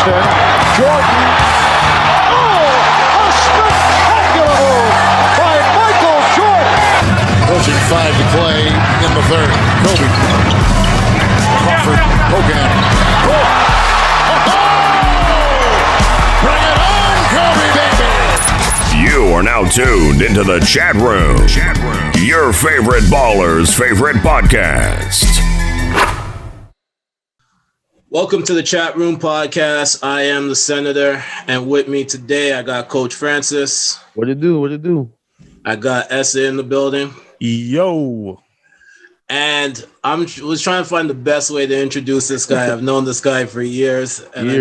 Jordan. Oh, a spectacular move by Michael Jordan. Pushing 5 to play in the third. Kobe. Crawford. Hogan. Bring it on, Kobe, baby. You are now tuned into the chat room. Your favorite baller's favorite podcast. Welcome to the Chatroom Podcast. I am the Senator, and with me today I got Coach Francis. What it do? I got Essa in the building. Yo. And was trying to find the best way to introduce this guy. I've known this guy for years, and I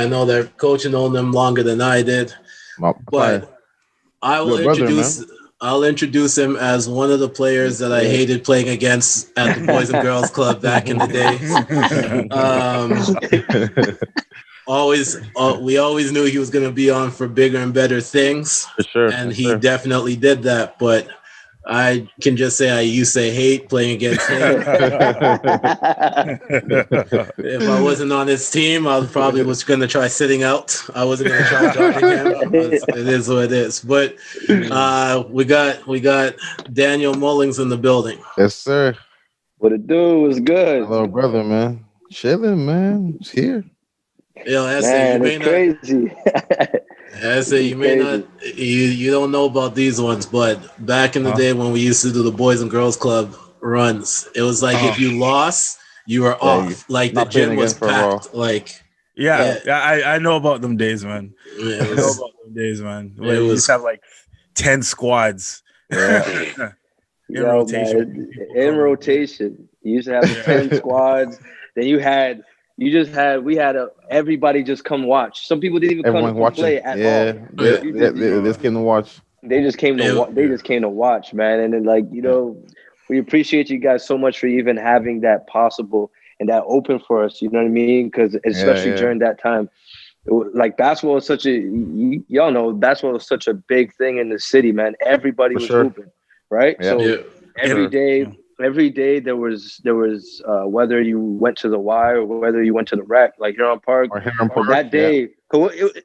know that Coach known him longer than I did. But I'll introduce him as one of the players that I hated playing against at the Boys and Girls Club back in the day. We always knew he was going to be on for bigger and better things. For sure. And he definitely did that. But I can just say I used to hate playing against him. If I wasn't on his team, I probably was going to try sitting out. I wasn't going to try guarding him. It is what it is. But we got Daniel Mullings in the building. Yes, sir. What it do? What's good? Hello, brother, man. Chilling, man. It's here. Yo, It's crazy. You don't know about these ones, but back in the day when we used to do the Boys and Girls Club runs, it was like if you lost, you were off. Like the gym was packed. I know about them days, man. Yeah, I know about them days, man. We used to have like 10 squads. Yeah. In rotation. In rotation. You used to have 10 squads. Then we had everybody just come watch. Some people didn't even come play at all. They just came to watch. They just came to watch, man. And then, we appreciate you guys so much for even having that possible and that open for us. You know what I mean? Because especially during that time, basketball was y'all know basketball was such a big thing in the city, man. Everybody was hooping, right? Yeah. So every day there was whether you went to the Y or whether you went to the rec, like Huron Park. That day,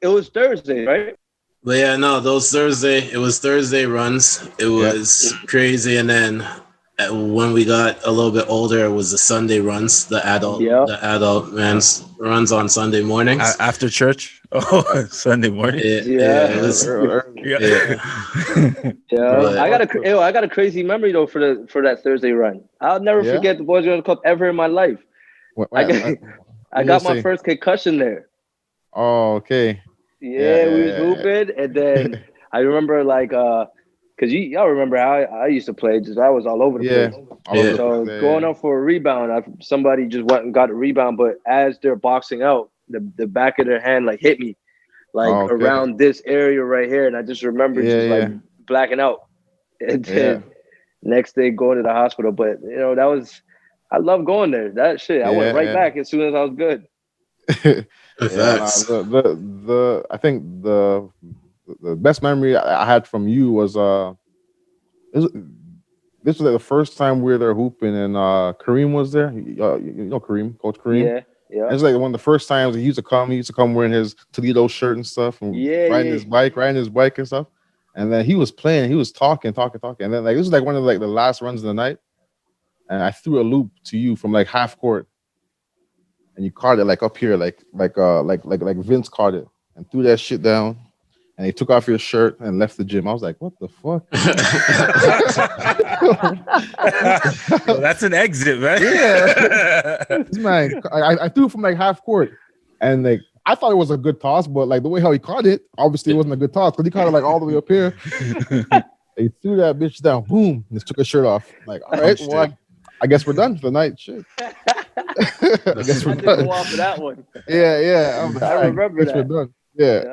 it was Thursday, right? But yeah, no, it was Thursday runs. It was crazy. And then when we got a little bit older, it was the Sunday runs, the adult man's runs on Sunday mornings. After church? Oh, Sunday morning? Yeah. I got a crazy memory though for that Thursday run. I'll never forget the Boys and Girls Club ever in my life. I got my first concussion there. Oh, okay. Yeah, we was hooping, and then I remember because y'all remember how I used to play. Just I was all over the place. So going up for a rebound, somebody just went and got a rebound, but as they're boxing out, the back of their hand hit me around this area right here, and I just remember blacking out. And then next day going to the hospital, but I love going there. That shit, I went right back as soon as I was good. I think the best memory I had from you was this was the first time we were there hooping, and Kareem was there. You know Kareem, Coach Kareem. Yeah. It was one of the first times he used to come wearing his Toledo shirt and stuff, and riding his bike and stuff. And then he was playing, he was talking, and then this was one of the last runs of the night, and I threw a loop to you from half court, and you caught it up here, like Vince caught it, and threw that shit down. And he took off your shirt and left the gym. I was like, what the fuck? Well, that's an exit, man. Yeah. Man, I threw from half court. And I thought it was a good toss, but the way how he caught it, obviously it wasn't a good toss because he caught it all the way up here. He threw that bitch down, boom, and just took his shirt off. All right, well, I guess we're done for the night. Shit. I guess we're done. Go off of that one. Yeah. I remember that. We're done. Yeah.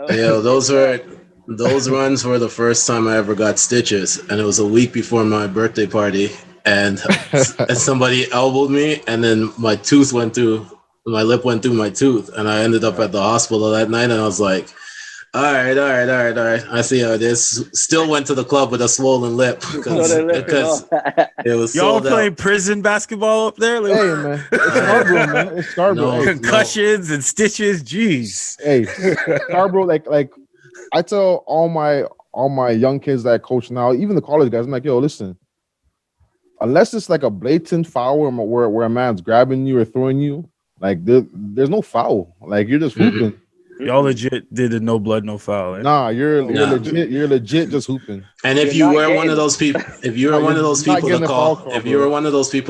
Those runs were the first time I ever got stitches, and it was a week before my birthday party, and somebody elbowed me, and then my lip went through my tooth, and I ended up at the hospital that night, and I was like, All right. I see how it is. Still went to the club with a swollen lip because it was y'all sold playing out. prison basketball up there? Like, hey man, it's Scarborough, man. It's Scarborough. Concussions and stitches. Jeez. Hey, Scarborough. Like I tell all my young kids that I coach now, even the college guys, I'm like, yo, listen. Unless it's like a blatant foul where a man's grabbing you or throwing you, like there's no foul. Like you're just hooping. Y'all legit did a no blood, no foul. Eh? Nah, you're legit just hooping. And if you were one of those people, if you were one of those people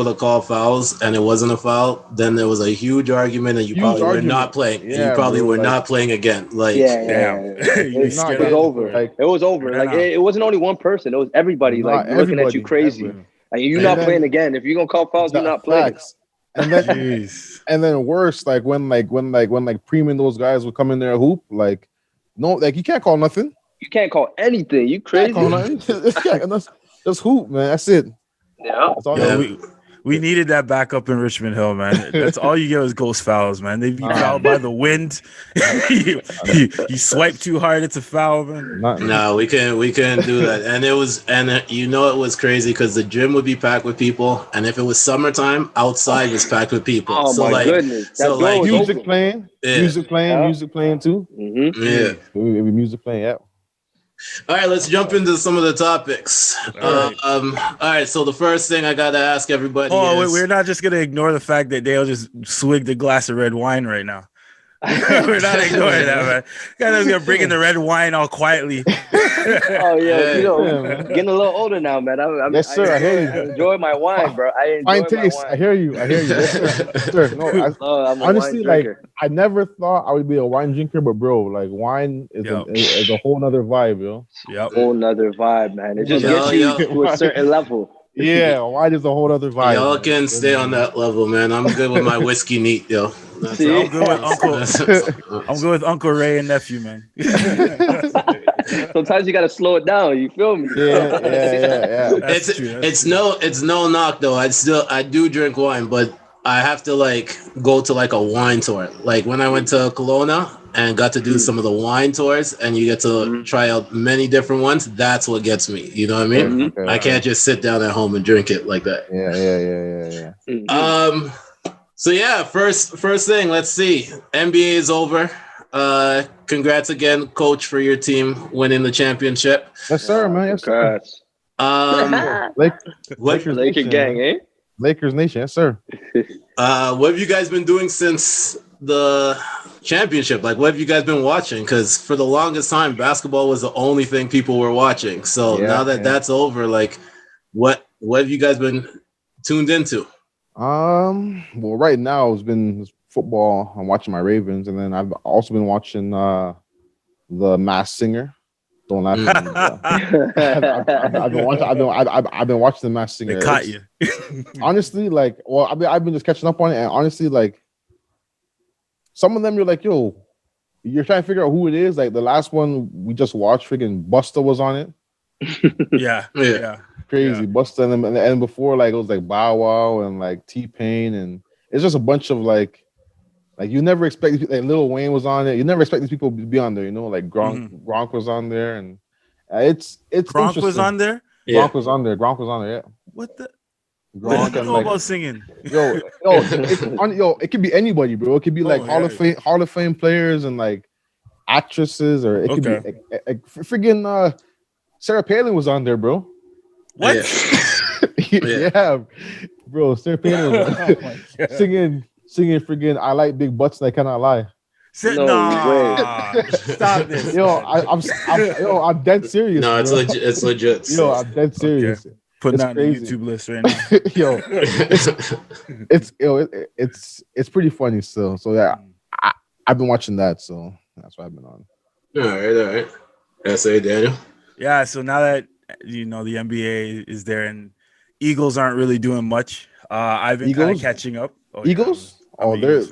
to call fouls and it wasn't a foul, then there was a huge argument and you probably were not playing. Yeah, you probably were not playing again. Like, it was over. Like, it was over. Like it wasn't only one person; it was everybody. Like looking at you crazy. Like you're not playing again. If you're gonna call fouls, you're not playing. And then worse, like when Preem and those guys would come in there hoop, like no, like you can't call nothing. You can't call anything. You crazy? Just hoop, man. That's it. Yeah. That's all we needed that back up in Richmond Hill, man. That's all you get was ghost fouls, man. They be fouled by the wind. you swipe too hard, it's a foul, man. No, we can't do that. And it was crazy because the gym would be packed with people, and if it was summertime, outside was packed with people. Oh so my goodness! So like music playing too. Mm-hmm. Yeah, it be music playing. Yeah. All right, let's jump into some of the topics. All right, so the first thing I got to ask everybody is... we're not just going to ignore the fact that Dale just swigged a glass of red wine right now. We're not ignoring that, man. Guys are bringing the red wine all quietly. Oh, yeah. Getting a little older now, man. Yes, sir. I hear you. I enjoy my wine, bro. Fine taste. I hear you. Yes, sir. No, honestly, like, I never thought I would be a wine drinker, but bro, like, wine is a whole nother vibe, yo. Yep. Whole nother vibe, man. It just gets you to a certain level. Yeah, wine is a whole other vibe. Y'all can stay on that level, man. I'm good with my whiskey neat, yo. I'm good with Uncle Ray and nephew, man. Sometimes you gotta slow it down. You feel me? Yeah. It's no knock though. I do drink wine, but I have to like go to like a wine tour. Like when I went to Kelowna and got to do some of the wine tours, and you get to try out many different ones. That's what gets me. You know what I mean? Okay. I can't just sit down at home and drink it like that. Yeah. So yeah, first thing, let's see. NBA is over. Congrats again, coach, for your team winning the championship. Yes, sir, man. Yes, sir. Laker gang, eh? Lakers Nation, yes, sir. What have you guys been doing since the championship? Like, what have you guys been watching? Because for the longest time, basketball was the only thing people were watching. So now that that's over, like, what have you guys been tuned into? Well, right now it's been football. I'm watching my Ravens, and then I've also been watching the Masked Singer. Don't laugh at me. I've been watching the Masked Singer. They caught you. Honestly, like, well, I've been just catching up on it, and honestly, like, some of them you're like, yo, you're trying to figure out who it is. Like the last one we just watched, freaking Busta was on it. Yeah. Crazy Busta, and before, like, it was like Bow Wow and like T-Pain, and it's just a bunch of like you never expect, like Lil Wayne was on it. You never expect these people to be on there, you know, like Gronk was on there, and it's Gronk was on there. Gronk was on there. Yeah. What the? Gronk and, about singing. It could be anybody, bro. It could be like Hall of Fame players and like actresses, or it could be freaking Sarah Palin was on there, bro. What? Yeah, bro. Sarah Palin was singing freaking "I like big butts and I cannot lie." No way. Stop this. I'm dead serious. No, it's legit. Yo, I'm dead serious. Okay. Putting that on the YouTube list right now. It's pretty funny still. So yeah, I've been watching that, so that's what I've been on. All right. That's it, Daniel. Yeah, so now that the NBA is there and Eagles aren't really doing much, I've been kind of catching up. Eagles? Oh, they're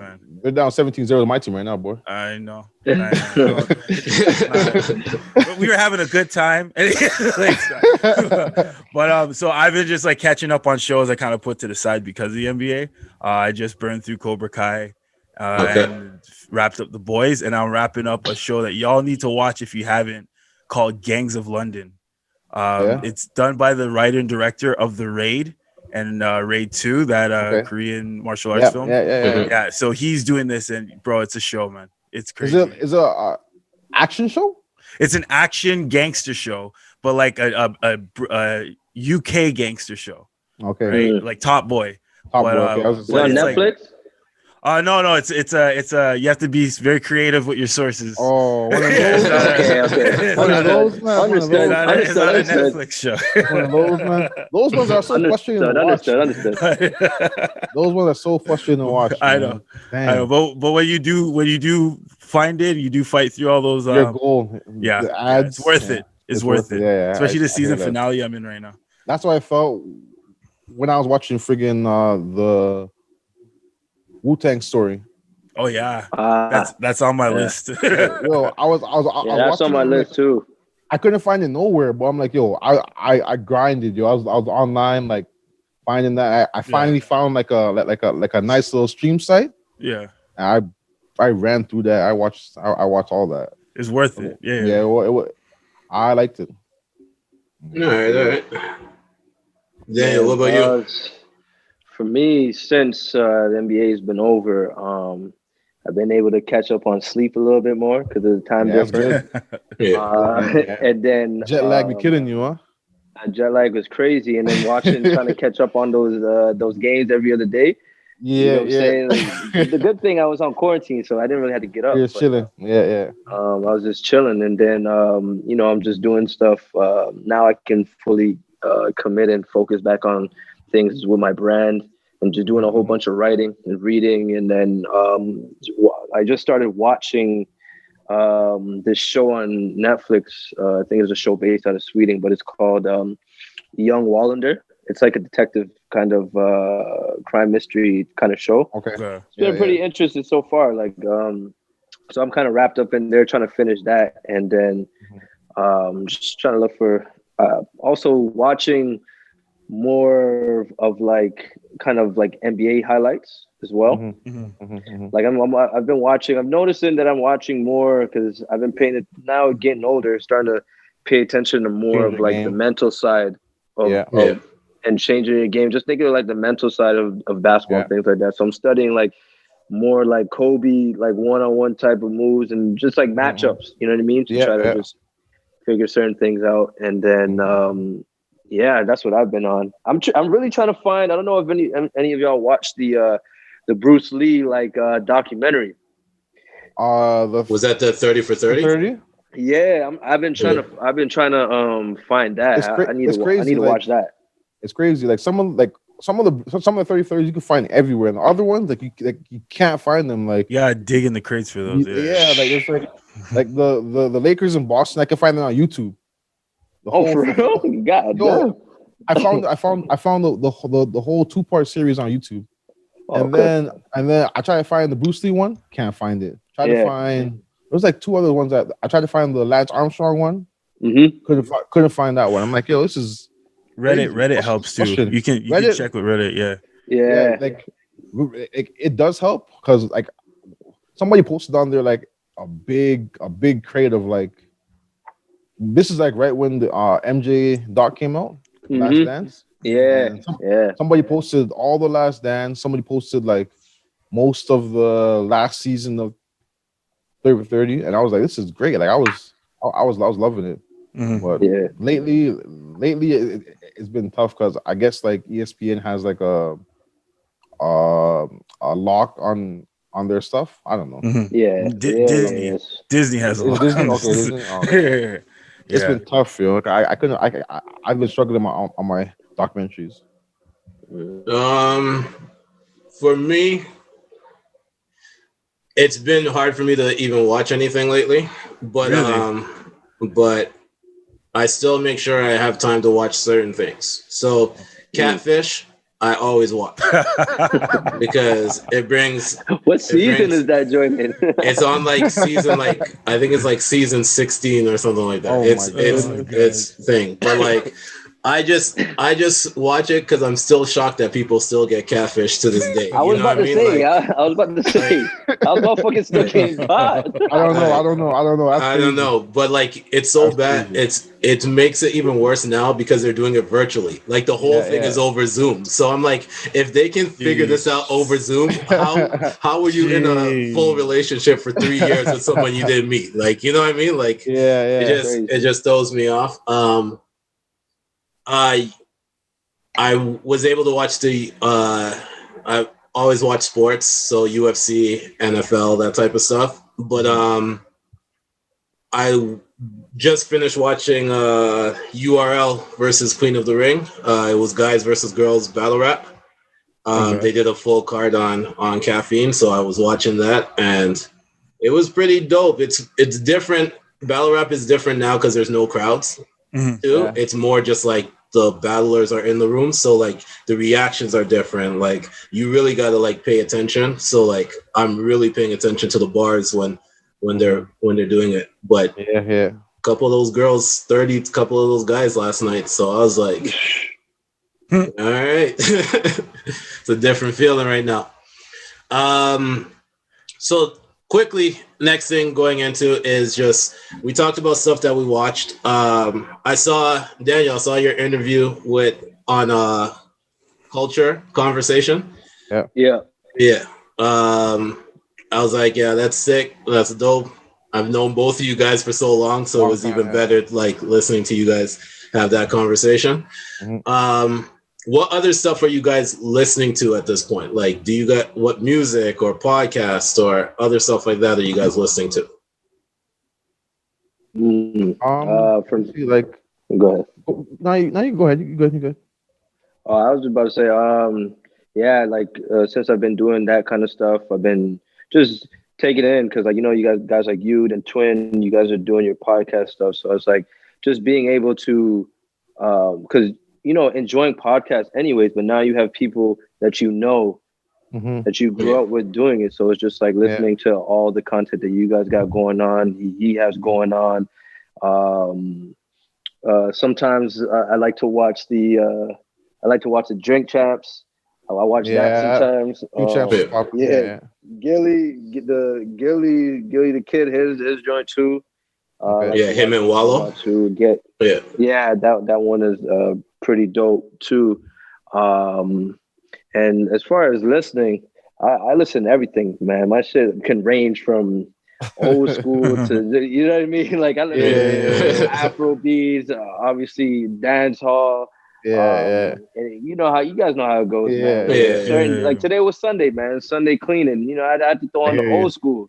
down 17-0 to my team right now, boy. I know. But we were having a good time. But so I've been just like catching up on shows I kind of put to the side because of the NBA. I just burned through Cobra Kai. and wrapped up The Boys, and I'm wrapping up a show that y'all need to watch if you haven't, called Gangs of London. It's done by the writer and director of The Raid and Raid 2, that Korean martial arts film. Yeah. So he's doing this, and bro, it's a show, man. It's crazy. Is it a action show? It's an action gangster show, but like a UK gangster show. Okay, right? Like Top Boy. Top Boy. Okay. It's on Netflix. No, it's you have to be very creative with your sources. Oh, one of those. okay. One of those, man. Understood. It's not a Netflix show. One of those, man. Those ones are so frustrating to watch. Understood. Those ones are so frustrating to watch. I know. But when you do find it, you do fight through all those. Your goal. Yeah, the ads. It's worth it. It's worth it. Yeah, especially the season finale I'm in right now. That's what I felt when I was watching friggin' the Wu-Tang Story. Oh yeah, that's on my list. Yo, I was that's on my list too. I couldn't find it nowhere, but I'm like, yo, I grinded, yo. I was online like finding that. I finally found like a nice little stream site. Yeah, and I ran through that. I watched all that. It's worth it. Yeah. Yeah, I liked it. All right. Daniel, what about you? For me, since the NBA has been over, I've been able to catch up on sleep a little bit more because of the time difference. And then jet lag be killing you, huh? Jet lag was crazy, and then trying to catch up on those games every other day. Yeah, you know what I'm saying? Like, the good thing I was on quarantine, so I didn't really have to get up. You're chilling. Yeah. I was just chilling, and then I'm just doing stuff. Now I can fully commit and focus back on things with my brand and just doing a whole bunch of writing and reading. And then I just started watching this show on Netflix. I think it's a show based out of Sweden, but it's called Young Wallander. It's like a detective kind of crime mystery kind of show. Okay. It's been pretty interesting so far. Like, so I'm kind of wrapped up in there trying to finish that. And then just trying to look for also watching more of like kind of like NBA highlights as well. Like I've been watching. I'm noticing that I'm watching more because I've been paying it now. Getting older, starting to pay attention to more of like the mental side of and changing your game. Just thinking of like the mental side of basketball, things like that. So I'm studying like more like Kobe, like one-on-one type of moves and just like matchups. You know what I mean? To try to just figure certain things out, and then. That's what I've been on. I'm really trying to find. I don't know if any of y'all watched the Bruce Lee documentary. Was that the 30 for 30? Yeah, I've been trying to find that. I need to watch that. It's crazy. Like some of the 30-30s you can find everywhere, and the other ones like you can't find them. Like dig in the crates for those. Yeah, like it's like the Lakers in Boston. I can find them on YouTube. For real? God damn. I found the whole 2-part series on YouTube. And then I tried to find the Bruce Lee one, can't find it. Tried to find there was like 2 other ones that I tried to find the Lance Armstrong one. Couldn't find that one. I'm like, yo, this is Reddit helps too. You can check with Reddit, yeah. Like it does help because like somebody posted on there like a big crate of like. This is like right when the MJ doc came out, Last Dance. Somebody posted all the Last Dance. Somebody posted like most of the last season of 30 for 30, and I was like, this is great. Like I was loving it. But lately it's been tough because I guess like ESPN has like a lock on their stuff. I don't know. Disney has a lock. Disney? It's been tough, yo. Like I've been struggling on my documentaries. For me, it's been hard for me to even watch anything lately. But but I still make sure I have time to watch certain things. So Catfish, I always watch because it brings. What season is that joint in? It's on like season I think it's like season 16 or something like that. It's thing, but like I just watch it because I'm still shocked that people still get catfish to this day. I was about to say, I was about to say, how's motherfuckers still getting caught? I don't know. But like, it's so bad. Crazy. It makes it even worse now because they're doing it virtually. Like the whole thing is over Zoom. So I'm like, if they can figure this out over Zoom, how were you in a full relationship for 3 years with someone you didn't meet? Like, you know what I mean? Like, it just throws me off. I was able to watch I always watch sports, so UFC, NFL, that type of stuff. But I just finished watching URL versus Queen of the Ring. It was guys versus girls battle rap. They did a full card on Caffeine, so I was watching that, and it was pretty dope. It's different. Battle rap is different now because there's no crowds. Too. Yeah. It's more just like the battlers are in the room, so like the reactions are different. Like you really got to like pay attention. So like I'm really paying attention to the bars when they're doing it. But a couple of those girls, 30, couple of those guys last night. So I was like, all right, it's a different feeling right now. So quickly, next thing going into is just, we talked about stuff that we watched. I saw your interview on Culture Conversation. Yeah. I was like, yeah, that's sick. That's dope. I've known both of you guys for so long, so it was even better like listening to you guys have that conversation. What other stuff are you guys listening to at this point? Like, do you got what music or podcasts or other stuff like that are you guys listening to? Go ahead. No, you go ahead. You good. I was about to say, since I've been doing that kind of stuff, I've been just taking it in because, like, you know, you guys like you and Twin, you guys are doing your podcast stuff. So it's like just being able to, because you know, enjoying podcasts anyways, but now you have people that you know that you grew up with doing it. So it's just like listening to all the content that you guys got going on, he has going on. Sometimes I like to watch the Drink Champs. I watch that sometimes. Gilly the Kid, his joint too. Him and Wallow. That one is pretty dope too. And as far as listening, I listen to everything, man. My shit can range from old school to, you know what I mean? Like I listen to Afro beats, obviously dance hall. And you guys know how it goes, man. Like today was Sunday, man. Sunday cleaning. You know, I had to throw on the old school.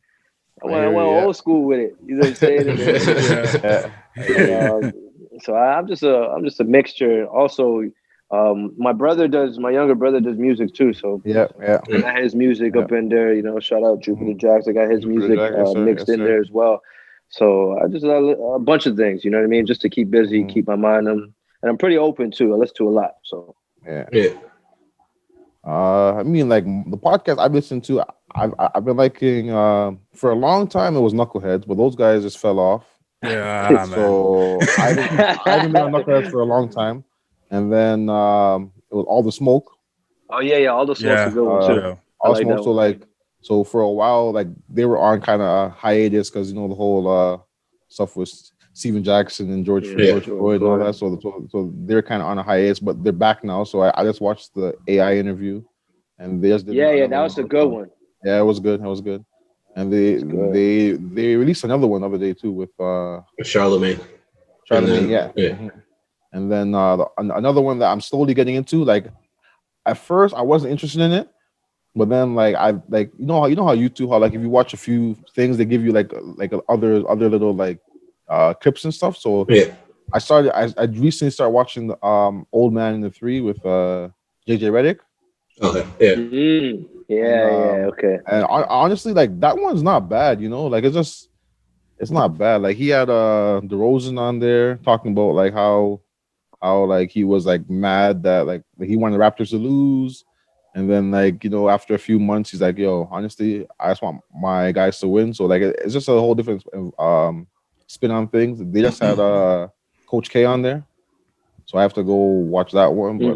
I went old school with it. You know what I'm saying? So I'm just a mixture. Also, my younger brother does music too. So I got his music up in there. You know, shout out Jupiter Jacks. I got his music mixed in there as well. So I just a bunch of things. You know what I mean? Just to keep busy, keep my mind on. And I'm pretty open too. I listen to a lot. So I mean, like the podcast I've listened to, I've been liking for a long time. It was Knuckleheads, but those guys just fell off. Yeah, so I haven't been on Knuckleheads for a long time. And then it was All the Smoke. Oh yeah, All the Smoke's a good one too. All the Smoke. So for a while, like they were on kind of hiatus because the whole stuff was Steven Jackson and George Floyd and all that. So they're kind of on a hiatus, but they're back now. So I just watched the AI interview, and they just did that was a good one. Yeah, it was good. And they released another one the other day too with Charlemagne. And then another one that I'm slowly getting into. Like at first I wasn't interested in it, but then like you know how YouTube, how like if you watch a few things they give you like other little like clips and stuff. So I recently started watching the Old Man in the Three with JJ Redick. Okay. Okay. And honestly, like that one's not bad, like it's not bad. Like he had DeRozan on there talking about like how like he was like mad that like he wanted the Raptors to lose, and then like after a few months he's like, yo, honestly I just want my guys to win. So like it's just a whole different spin on things. They just had Coach K on there, so I have to go watch that one. But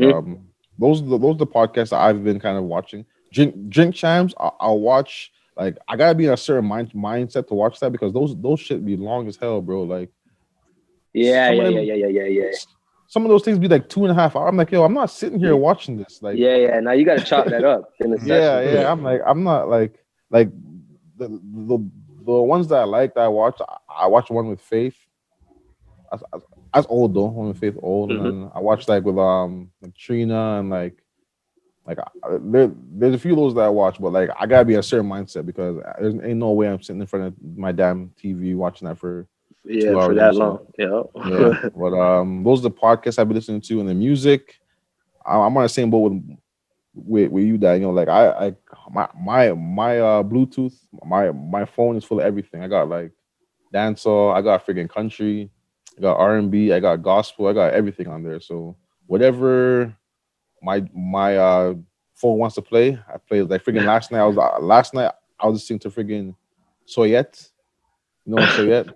those are the podcasts that I've been kind of watching. Drink Champs, I'll watch. Like, I gotta be in a certain mindset to watch that because those shit be long as hell, bro. Like, yeah. Some of those things be like 2.5 hours. I'm like, yo, I'm not sitting here watching this. Like, yeah. Now you gotta chop that up in the session. Yeah. I'm not like the ones that I like that I watch one with Faith. That's old though. One with Faith old, and then I watched like with Trina and like there's a few of those that I watch, but like I gotta be in a certain mindset because there's ain't no way I'm sitting in front of my damn TV watching that for 2 hours for that long. Yeah. But those are the podcasts I've been listening to, and the music. I'm on the same boat with you, that, you know, like my Bluetooth, my phone is full of everything. I got like dancehall, I got freaking country, I got R&B, I got gospel, I got everything on there. So whatever my phone wants to play, I play. Like freaking last night I was listening to freaking Soyette. You know Soyette?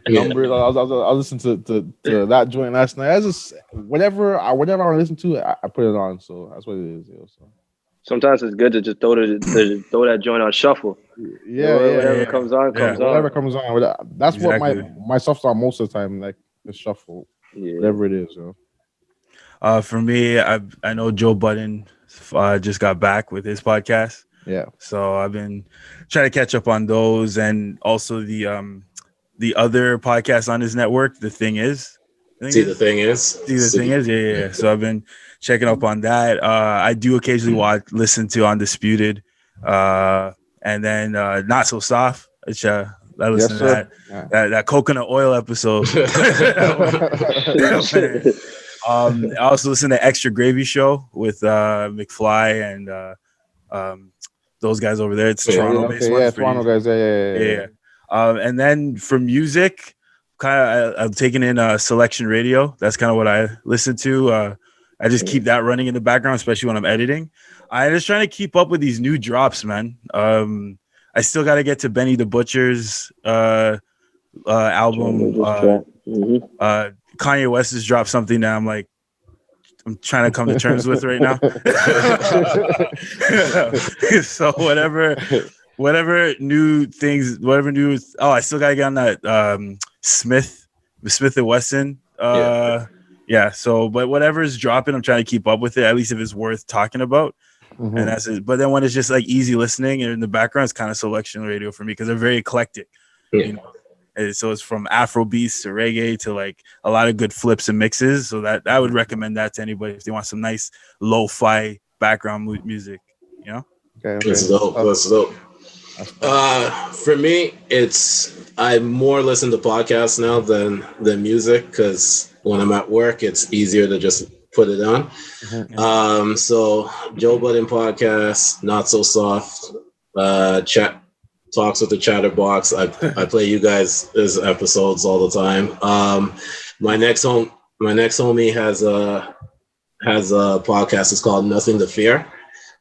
Numbers. I was listening to that joint last night. I just whatever I want to listen to, I put it on. So that's what it is. You know, so sometimes it's good to just throw that joint on shuffle. Whatever comes on. Whatever comes on. That's exactly what my stuff's on most of the time. Like the shuffle, whatever it is. You know? For me, I know Joe Budden just got back with his podcast. Yeah. So I've been trying to catch up on those, and also the other podcast on his network, The Thing Is. The Thing Is. Yeah. So I've been checking up on that. I do occasionally listen to Undisputed, and then Not So Soft, which I listen to that coconut oil episode. I also listen to Extra Gravy Show with McFly and those guys over there. It's Toronto-based. Toronto guys. Yeah. And then for music, I'm taking in Selection Radio. That's kind of what I listen to. I just keep that running in the background, especially when I'm editing. I'm just trying to keep up with these new drops, man. I still got to get to Benny the Butcher's album. Kanye West has dropped something that I'm trying to come to terms with right now. So whatever new things, I still gotta get on that Smith and Wesson. So but whatever is dropping, I'm trying to keep up with it, at least if it's worth talking about. And that's it. But then when it's just like easy listening and in the background, it's kind of Selection Radio for me because they're very eclectic. You know. And so it's from Afro beats to reggae to like a lot of good flips and mixes. So that I would recommend that to anybody if they want some nice lo-fi background music. You know, That's dope. For me, I more listen to podcasts now than music because when I'm at work, it's easier to just put it on. So Joe Budden podcast, Not So Soft, Talks with the Chatterbox. I play you guys' episodes all the time. My next homie has a podcast. It's called Nothing to Fear.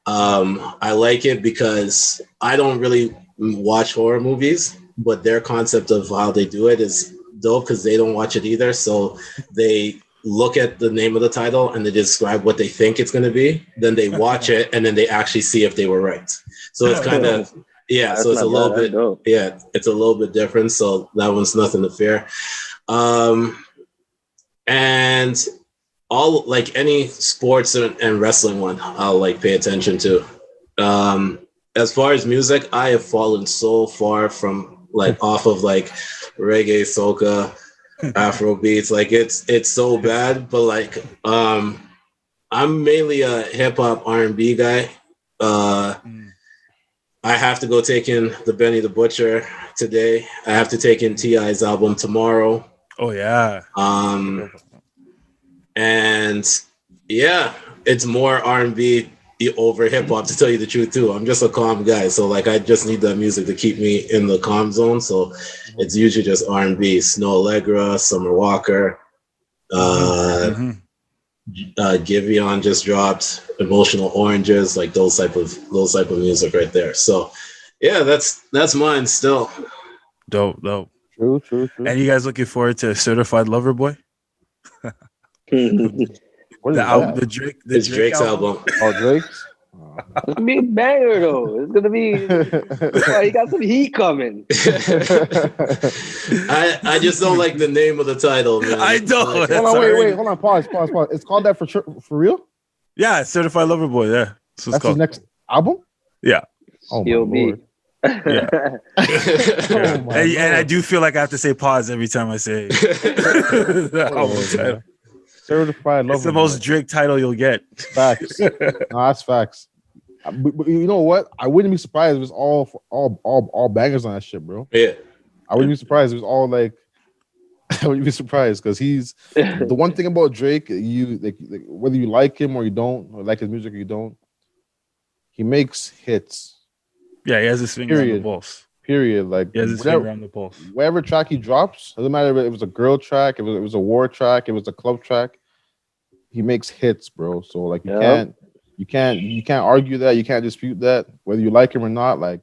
I like it because I don't really watch horror movies, but their concept of how they do it is dope because they don't watch it either. So they look at the name of the title and they describe what they think it's going to be. Then they watch it and then they actually see if they were right. So it's kind of so it's a little bit it's a little bit different. So that one's Nothing to Fear. And all like any sports and wrestling one, I'll like pay attention to. As far as music, I have fallen so far from like off of like reggae, soca, Afro beats. Like it's so bad, but like I'm mainly a hip hop R&B guy. I have to go take in the Benny the Butcher today. I have to take in T.I.'s album tomorrow. Oh yeah. And yeah, it's more R&B over hip hop, to tell you the truth too. I'm just a calm guy, so like I just need that music to keep me in the calm zone. So it's usually just R&B. Snow Allegra, Summer Walker, Giveon just dropped, Emotional Oranges, like those type of music right there. So yeah, that's mine still. Dope. True. And you guys looking forward to Certified Lover Boy? What is album, the Drake, it's Drake's album. Oh, Drake's. It's gonna be a banger though. It's gonna be. He got some heat coming. I just don't like the name of the title, man. I don't. Like, hold on, wait. Hold on. Pause. It's called that for real? Yeah, Certified Lover Boy. Yeah, that's his next album. Yeah. Oh my Lord. Yeah. And I do feel like I have to say pause every time I say the album title. Certified Lover. It's the most Drake title you'll get. Facts. No, that's facts. But you know what? I wouldn't be surprised if it was all bangers on that shit, bro. Yeah. I wouldn't be surprised if it was all like. I wouldn't be surprised because he's the one thing about Drake. You like whether you like him or you don't, or like his music or you don't, he makes hits. Yeah, he has his finger on the pulse. Period. Like he has his finger on the pulse. Whatever track he drops, doesn't matter if it was a girl track, if it was a war track, if it was a club track, he makes hits, bro. So like you can't argue that, you can't dispute that, whether you like him or not. Like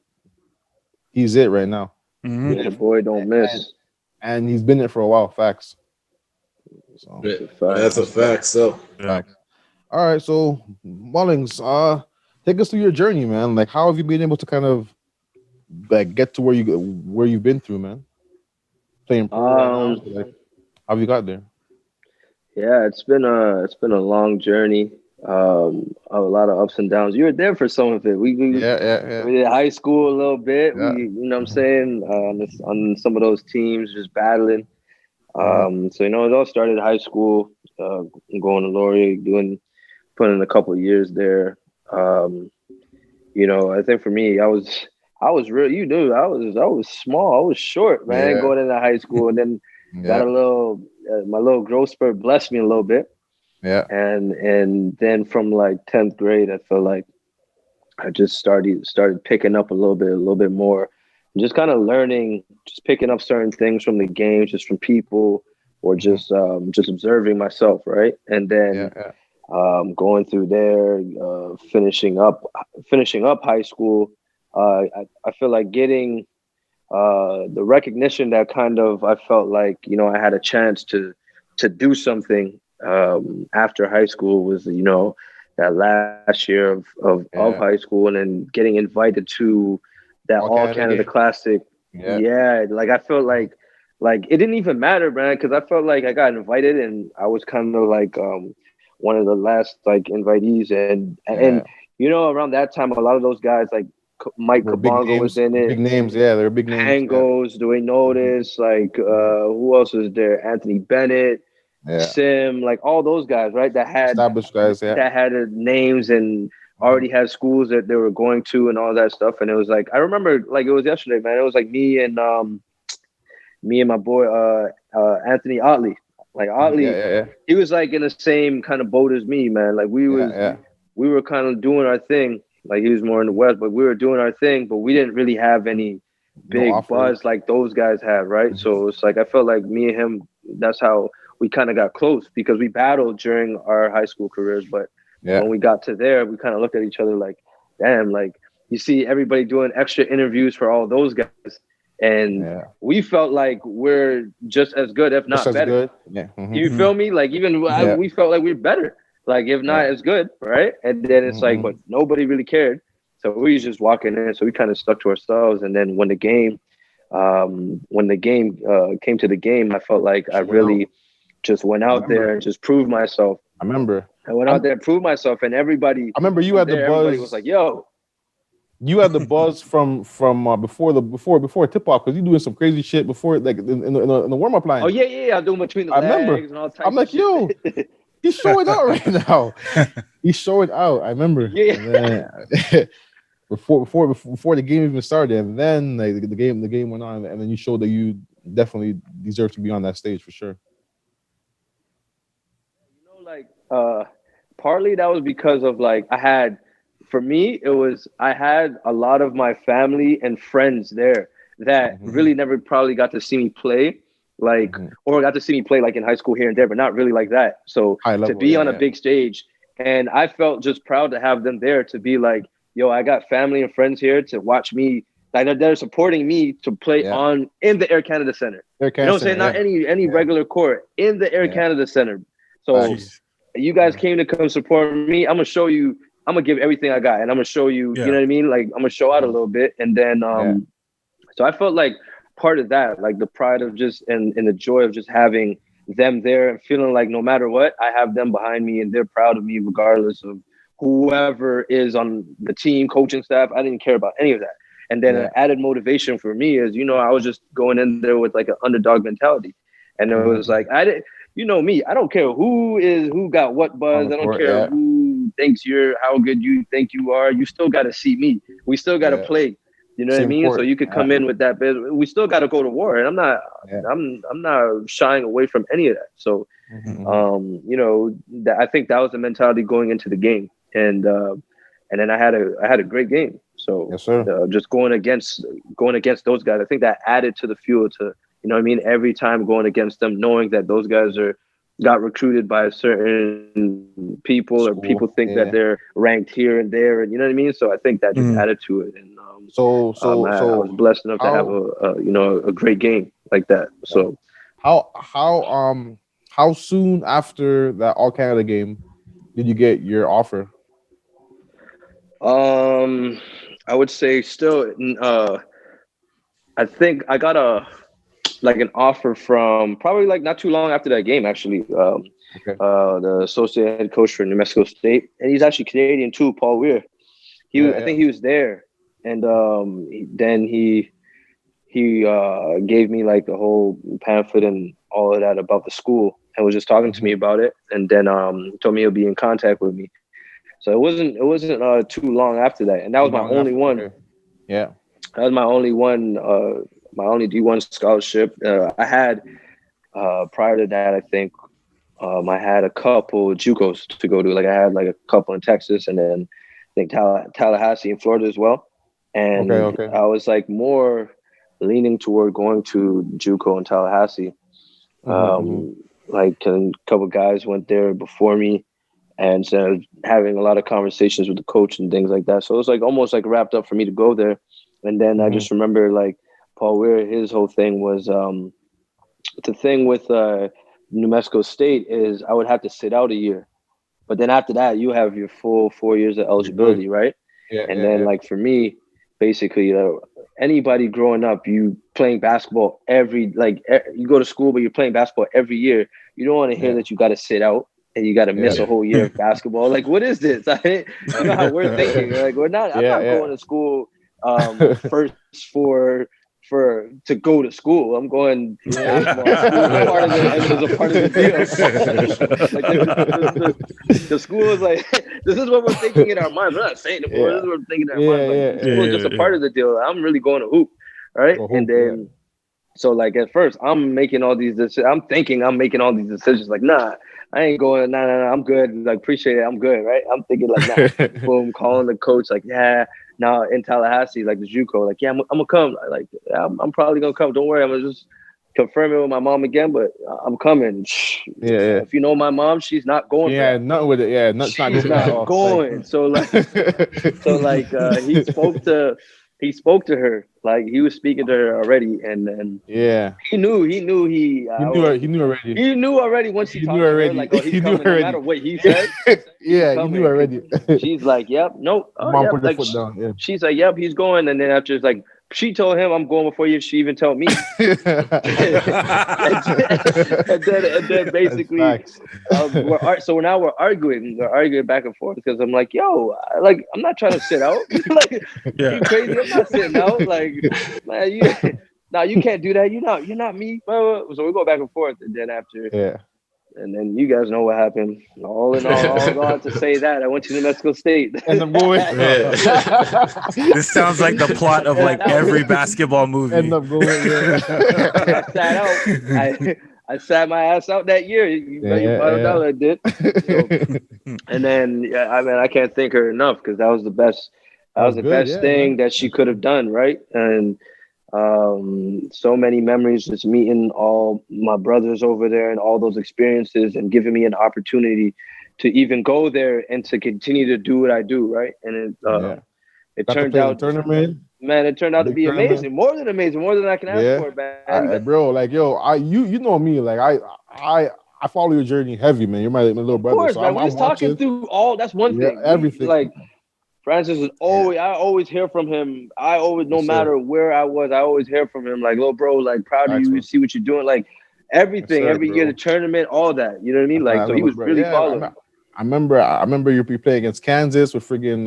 he's it right now. Mm-hmm. Yeah, boy, don't miss. And he's been there for a while. Facts. So that's a fact. So facts. All right, so Mullings, take us through your journey, man. Like, how have you been able to kind of like get to where you've been through, man? Playing pro right now, like, how have you got there? Yeah, it's been a long journey. A lot of ups and downs. You were there for some of it. We did high school a little bit. Yeah. You know what I'm saying? On some of those teams, just battling. So it all started high school. Going to Laurier, putting in a couple of years there. I think for me, I was real. I was small. I was short, man. Going into high school, and then got a little. My little growth spurt blessed me a little bit. Yeah. And then from like 10th grade, I felt like I just started picking up a little bit more, just kind of learning, just picking up certain things from the games, just from people, or just observing myself, right? And then going through there, finishing up high school, I feel like getting the recognition that kind of I felt like I had a chance to do something. After high school was, that last year of high school, and then getting invited to that All Canada Classic. Yeah. Like I felt like it didn't even matter, man, because I felt like I got invited and I was kind of like one of the last like invitees, and around that time a lot of those guys like Mike Kabongo was in it. Big names, they're big names. Hangos, Dwayne Notice, like who else was there? Anthony Bennett. Sim, like all those guys, right? That had established guys, that had names and already had schools that they were going to and all that stuff. And it was like I remember, like it was yesterday, man. It was like me and my boy Anthony Otley. Like Otley, he was like in the same kind of boat as me, man. Like we were kind of doing our thing. Like he was more in the West, but we were doing our thing. But we didn't really have any big buzz like those guys had, right? So it's like I felt like me and him. That's how we kind of got close because we battled during our high school careers. But when we got to there, we kind of looked at each other like, damn, like you see everybody doing extra interviews for all those guys. And we felt like we're just as good, if not better. Yeah. Mm-hmm. You feel me? Like even we felt like we're better, like if not as good, right? And then it's like, but nobody really cared. So we was just walking in. So we kind of stuck to ourselves. And then when the game came to the game, I felt like I really just went out there and just proved myself. I remember. I went out there and proved myself, and everybody. I remember you had the buzz. Everybody was like, "Yo." You had the buzz from before tip off because you doing some crazy shit before, like in the warm up line. Oh yeah, I'm doing between the legs and all types. I'm like, yo, he's showing out right now. He's showing out. I remember. Yeah. Before the game even started, and then like, the game went on, and then you showed that you definitely deserve to be on that stage for sure. Partly that was because of like I had a lot of my family and friends there that really never probably got to see me play, like or got to see me play like in high school here and there, but not really like that. So to be on a big stage, and I felt just proud to have them there to be like, yo, I got family and friends here to watch me. Like they're supporting me to play in the Air Canada Center. You know what I'm saying? Not any regular court, in the Air Canada Center. So you guys came to come support me. I'm gonna show you. I'm gonna give everything I got, and I'm gonna show you. You know what I mean? Like I'm gonna show out a little bit, and then so I felt like part of that, like the pride of just and the joy of just having them there and feeling like no matter what, I have them behind me and they're proud of me regardless of whoever is on the team, coaching staff. I didn't care about any of that. And then an added motivation for me is, I was just going in there with like an underdog mentality. And it was like, I didn't, me, I don't care who got what buzz. I don't care who thinks how good you think you are. You still got to see me. We still got to play. You know what I mean? So you could come in with that. We still got to go to war, and I'm not shying away from any of that. So, I think that was the mentality going into the game, and then I had a great game. So, just going against those guys, I think that added to the fuel to, every time going against them, knowing that those guys got recruited by certain people or people think that they're ranked here and there, and you know what I mean. So I think that just added to it, and I was blessed enough to have a great game like that. So how soon after that All Canada game did you get your offer? I would say still, I think I got an offer from probably like not too long after that game, actually. The associate head coach for New Mexico State, and he's actually Canadian too, Paul Weir. I think he was there, and then he gave me like the whole pamphlet and all of that about the school, and was just talking to me about it, and then told me he'll be in contact with me. So it wasn't too long after that, and that was my only one. Okay. Yeah, that was my only one. My only D1 scholarship. I had prior to that, I think I had a couple JUCOs to go to. Like I had like a couple in Texas, and then I think Tallahassee in Florida as well. And I was like more leaning toward going to JUCO in Tallahassee. Like a couple guys went there before me, and so having a lot of conversations with the coach and things like that. So it was like almost like wrapped up for me to go there. And then I just remember like Paul Weir, his whole thing was the thing with New Mexico State is I would have to sit out a year, but then after that you have your full 4 years of eligibility, right? And then like for me, basically, anybody growing up, you playing basketball you go to school, but you're playing basketball every year. You don't want to hear that you got to sit out and you got to miss a whole year of basketball. Like, what is this? I don't know how we're thinking. Like, we're not. I'm not going to school first to go to school. I'm going to basketball. School part of the deal. The school is like, this is what we're thinking in our minds. We're not saying it, but this is what we're thinking in our minds. Like, school is just a part of the deal. I'm really going to hoop, right? And then, so like at first, I'm making all these decisions. I'm thinking I'm making all these decisions. Like, nah, I ain't going. Nah, I'm good. Like, appreciate it. I'm good, right? I'm thinking like, nah. Boom, calling the coach. Like, yeah. Now in Tallahassee, like the JUCO, like, yeah, I'm gonna come. Like, I'm probably gonna come. Don't worry, I'm gonna just confirm it with my mom again, but I'm coming. If you know my mom, she's not going. Yeah, nothing with it. Yeah, she's not going. So like, he spoke to her. Like he was speaking to her already, and he knew already. He knew already once he talked to her, like, oh, he's coming, no matter what he said. He knew already. She's like, yep, nope. Mom put the foot down. Yeah. She's like, yep, he's going, and then after it's like, she told him I'm going before she even told me. and then basically, now we're arguing. We're arguing back and forth because I'm like, yo, like I'm not trying to sit out. Like, you crazy? I'm not sitting out. Like, man, you can't do that. You're not me. So we go back and forth, and then after, and then you guys know what happened. All in all gone to say that I went to New Mexico State. And I'm going. This sounds like the plot of like every basketball movie. End up going. I sat out. I sat my ass out that year. I did. So, and then I can't thank her enough because that was the best. That was the best thing that she could have done, right? And so many memories, just meeting all my brothers over there and all those experiences and giving me an opportunity to even go there and to continue to do what I do, right? And it turned out, man, it turned out to be amazing, more than amazing, more than I can ask for, man. Bro, like, yo, you know me, like I follow your journey heavy, man. You're my little brother. Of course, so man. We're just talking through all. That's one thing. Everything. Like Francis is always. I always hear from him. I always, no matter where I was, I always hear from him. Like, little bro, like proud of you. You see what you're doing. Like everything, every year, the tournament, all that. You know what I mean? Like, so he was really following. I remember you play against Kansas with friggin'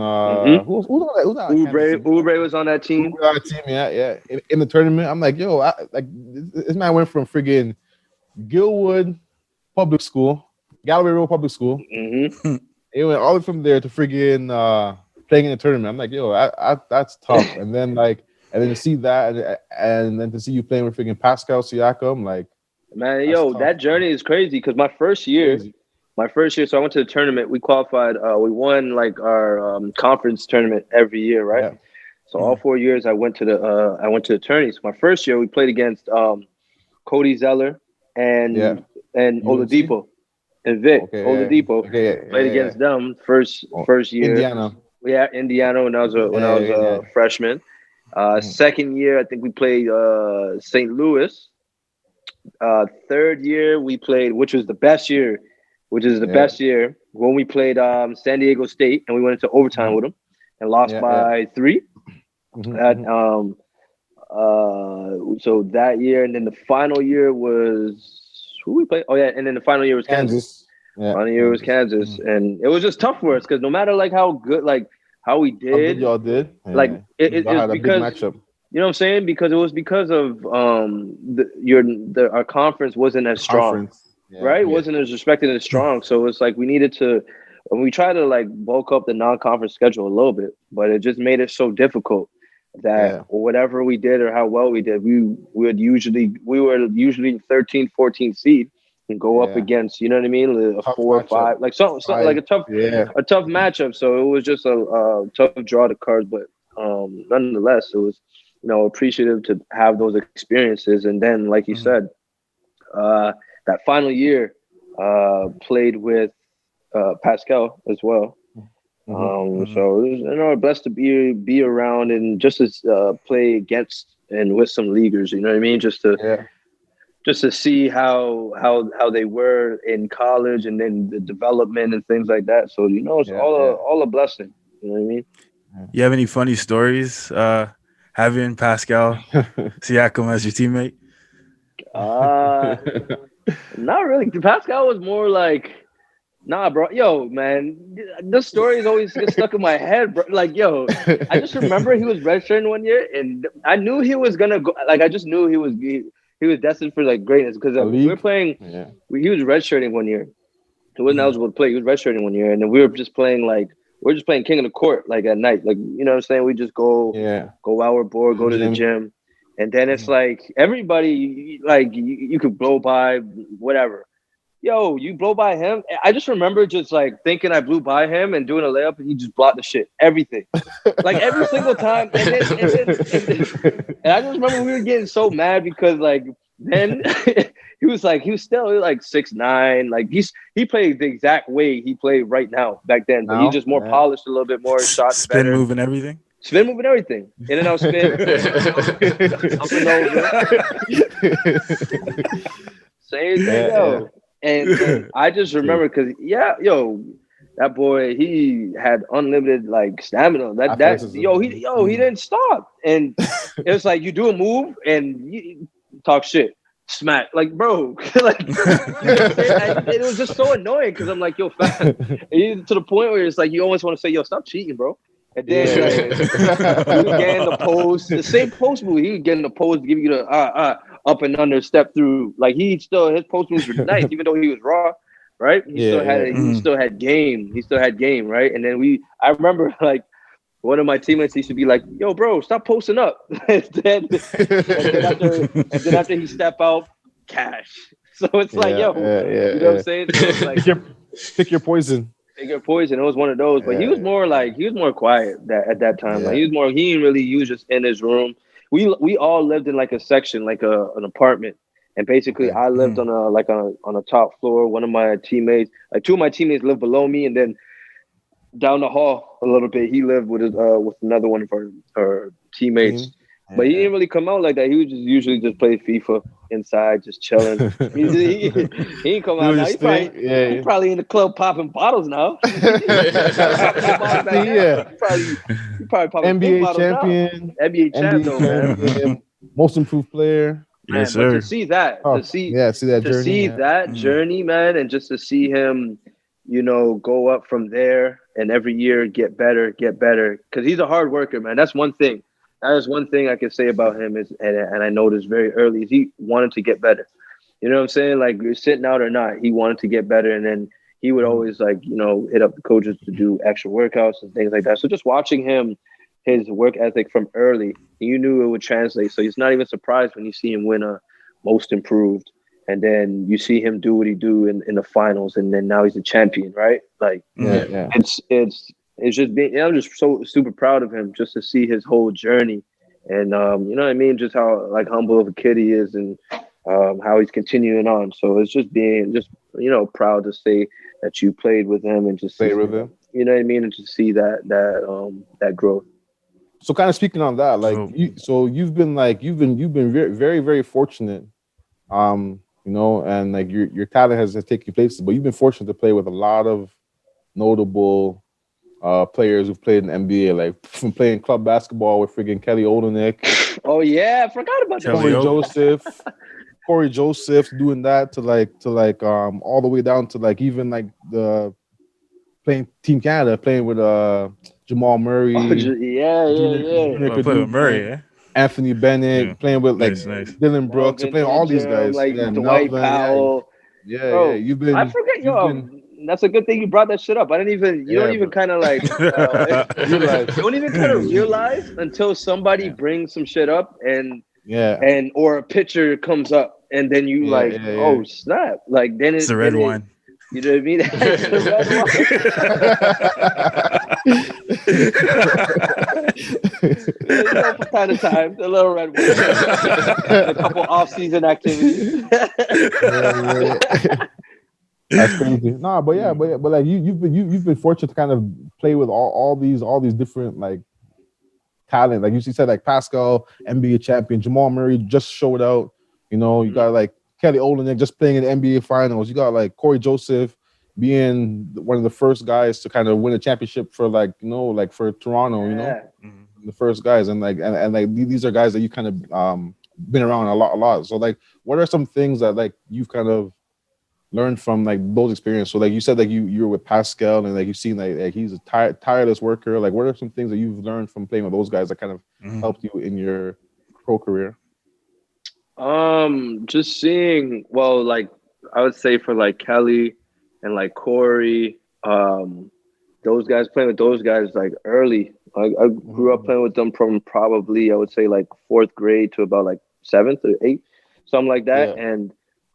who's that? Oubre was on that team. Yeah. In the tournament, I'm like, yo, this man went from friggin' Gilwood Public School, Galloway Road Public School. Mm-hmm. It went all the way from there to friggin' playing in the tournament. I'm like, yo, that's tough. And then to see that, and then to see you playing with friggin' Pascal Siakam, like, man, yo, that journey is crazy. Because my first year, so I went to the tournament. We qualified. We won like our conference tournament every year, right? Yeah. So all 4 years, I went to the tourneys. My first year, we played against Cody Zeller and Oladipo and Vic Oladipo. Played against them first year. Indiana. Yeah, Indiana when I was a freshman. Second year, I think we played St. Louis. Third year, we played, which is the best year, when we played San Diego State, and we went into overtime with them and lost by 3. Mm-hmm. So that year, and then the final year was who we played. Oh yeah, and then the final year was Kansas. Final year was Kansas, and it was just tough for us because no matter like how good, like how we did, how good y'all did, like it was because matchup. You know what I'm saying? Because it was because of our conference wasn't as strong, right? It wasn't as respected and as strong. So it's like we needed to, and we tried to like bulk up the non-conference schedule a little bit, but it just made it so difficult that whatever we did or how well we did, we were usually 13th, 14th seed and go up against, you know what I mean, a tough 4 or 5, like something like a tough matchup. So it was just a tough draw to cards, but nonetheless, it was, you know, appreciative to have those experiences. And then, like you said, that final year, played with Pascal as well. So it was, you know, blessed to be around and just to play against and with some leaguers. You know what I mean? Just to see how they were in college and then the development and things like that. So, you know, it's all a blessing. You know what I mean? You have any funny stories having Pascal Siakam as your teammate? Not really. Pascal was more like, nah, bro. Yo, man, this story is always stuck in my head, bro. Like, yo, I just remember he was redshirting one year, and I knew he was gonna go. Like, I just knew he was destined for like greatness because we were playing. He was redshirting one year. He wasn't eligible to play. He was redshirting one year, and then we were just playing like. We're just playing King of the Court, like at night. Like, you know what I'm saying? We just go while we're bored, go to the gym. And then it's like everybody, like you could blow by whatever. Yo, you blow by him. I just remember just like thinking I blew by him and doing a layup and he just blocked the shit. Everything. Like every single time. And I just remember we were getting so mad because like then he was still like 6'9". Like he played the exact way he played right now back then. But he's just more polished a little bit more, shot spin better. Move and everything. Spin move and everything. In and out spin. Up and over. Same thing, yo. And I just remember because that boy, he had unlimited like stamina. He didn't stop. And it was like you do a move and you talk shit. Smack, like, bro, like, it was just so annoying because I'm like, yo, fam, to the point where it's like you almost want to say, yo, stop cheating, bro. And then he would get in the post, the same post move. He would get in the post, give you the up and under, step through. Like his post moves were nice, even though he was raw, right? He still had game. He still had game, right? And then I remember like. One of my teammates used to be like, yo, bro, stop posting up. and then after he step out, cash. So it's like, yo, you know what I'm saying? So it's like, pick your poison. Pick your poison. It was one of those. But he was more quiet at that time. Yeah. Like he didn't really use just in his room. We all lived in like a section, like an apartment. And basically I lived on a top floor. One of my teammates, like two of my teammates lived below me, and then down the hall a little bit, he lived with another one of our teammates, But he didn't really come out like that. He would just usually just play FIFA inside, just chilling. he didn't come out now. He probably in the club popping bottles now. He probably popping NBA champion. Now. NBA champion, man. Most improved player. Man, but to see that, journey, man, and just to see him, go up from there and every year get better, because he's a hard worker, man. That's one thing. That is one thing I can say about him and I noticed very early is he wanted to get better. You know what I'm saying? Like you're sitting out or not, he wanted to get better, and then he would always hit up the coaches to do extra workouts and things like that. So just watching him, his work ethic from early, you knew it would translate. So he's not even surprised when you see him win a most improved, and then you see him do what he do in the finals, and then now he's a champion, right? Like it's just being, I'm just so super proud of him just to see his whole journey, and you know what I mean, just how like humble of a kid he is, and how he's continuing on. So it's just being proud to say that you played with him and just played with him. You know what I mean, and to see that growth. So kind of speaking on that, like you've been very, very, very fortunate, and like your talent has taken places, but you've been fortunate to play with a lot of notable players who've played in the NBA, like from playing club basketball with friggin' Kelly Olynyk. Oh yeah, I forgot about that. Corey Joseph doing that to all the way down to like even like the playing Team Canada, playing with Jamal Murray. Playing with Murray, Anthony Bennett, playing with Dylan Brooks, playing all these guys, like Dwight Powell. Bro, you've been. I forget, that's a good thing you brought that shit up. I didn't even. You don't even kind of like. You don't even kind of realize until somebody brings some shit up and or a picture comes up and then you oh snap, like then it's the red wine. You know what I mean? It's the red wine. From time to time, the little red wine. A couple off-season activities. That's crazy. Nah, but like you've been fortunate to kind of play with all these different like talent. Like you said, like Pascal, NBA champion, Jamal Murray just showed out. You got like Kelly Olynyk just playing in the NBA finals. You got like Corey Joseph being one of the first guys to kind of win a championship for for Toronto. The first guys, and these are guys that you kind of been around a lot. So like, what are some things that like you've kind of learned from like those experiences? So like you said, like you were with Pascal, and like you've seen like he's a tireless worker. Like, what are some things that you've learned from playing with those guys that kind of helped you in your pro career? Just seeing, like I would say for like Kelly and like Corey, those guys, playing with those guys like early. I grew up playing with them from probably, I would say, like 4th grade to about like 7th or 8th, something like that. Yeah.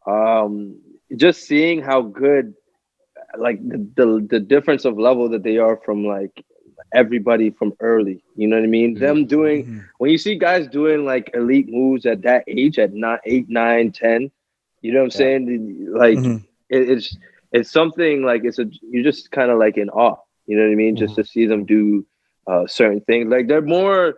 And just seeing how good, like the difference of level that they are from like everybody from early. You know what I mean? Them doing, when you see guys doing like elite moves at that age, at 8, 9, 10, you know what I'm saying? Like it's something like you're just kind of like in awe. You know what I mean? Just to see them do certain things. Like they're more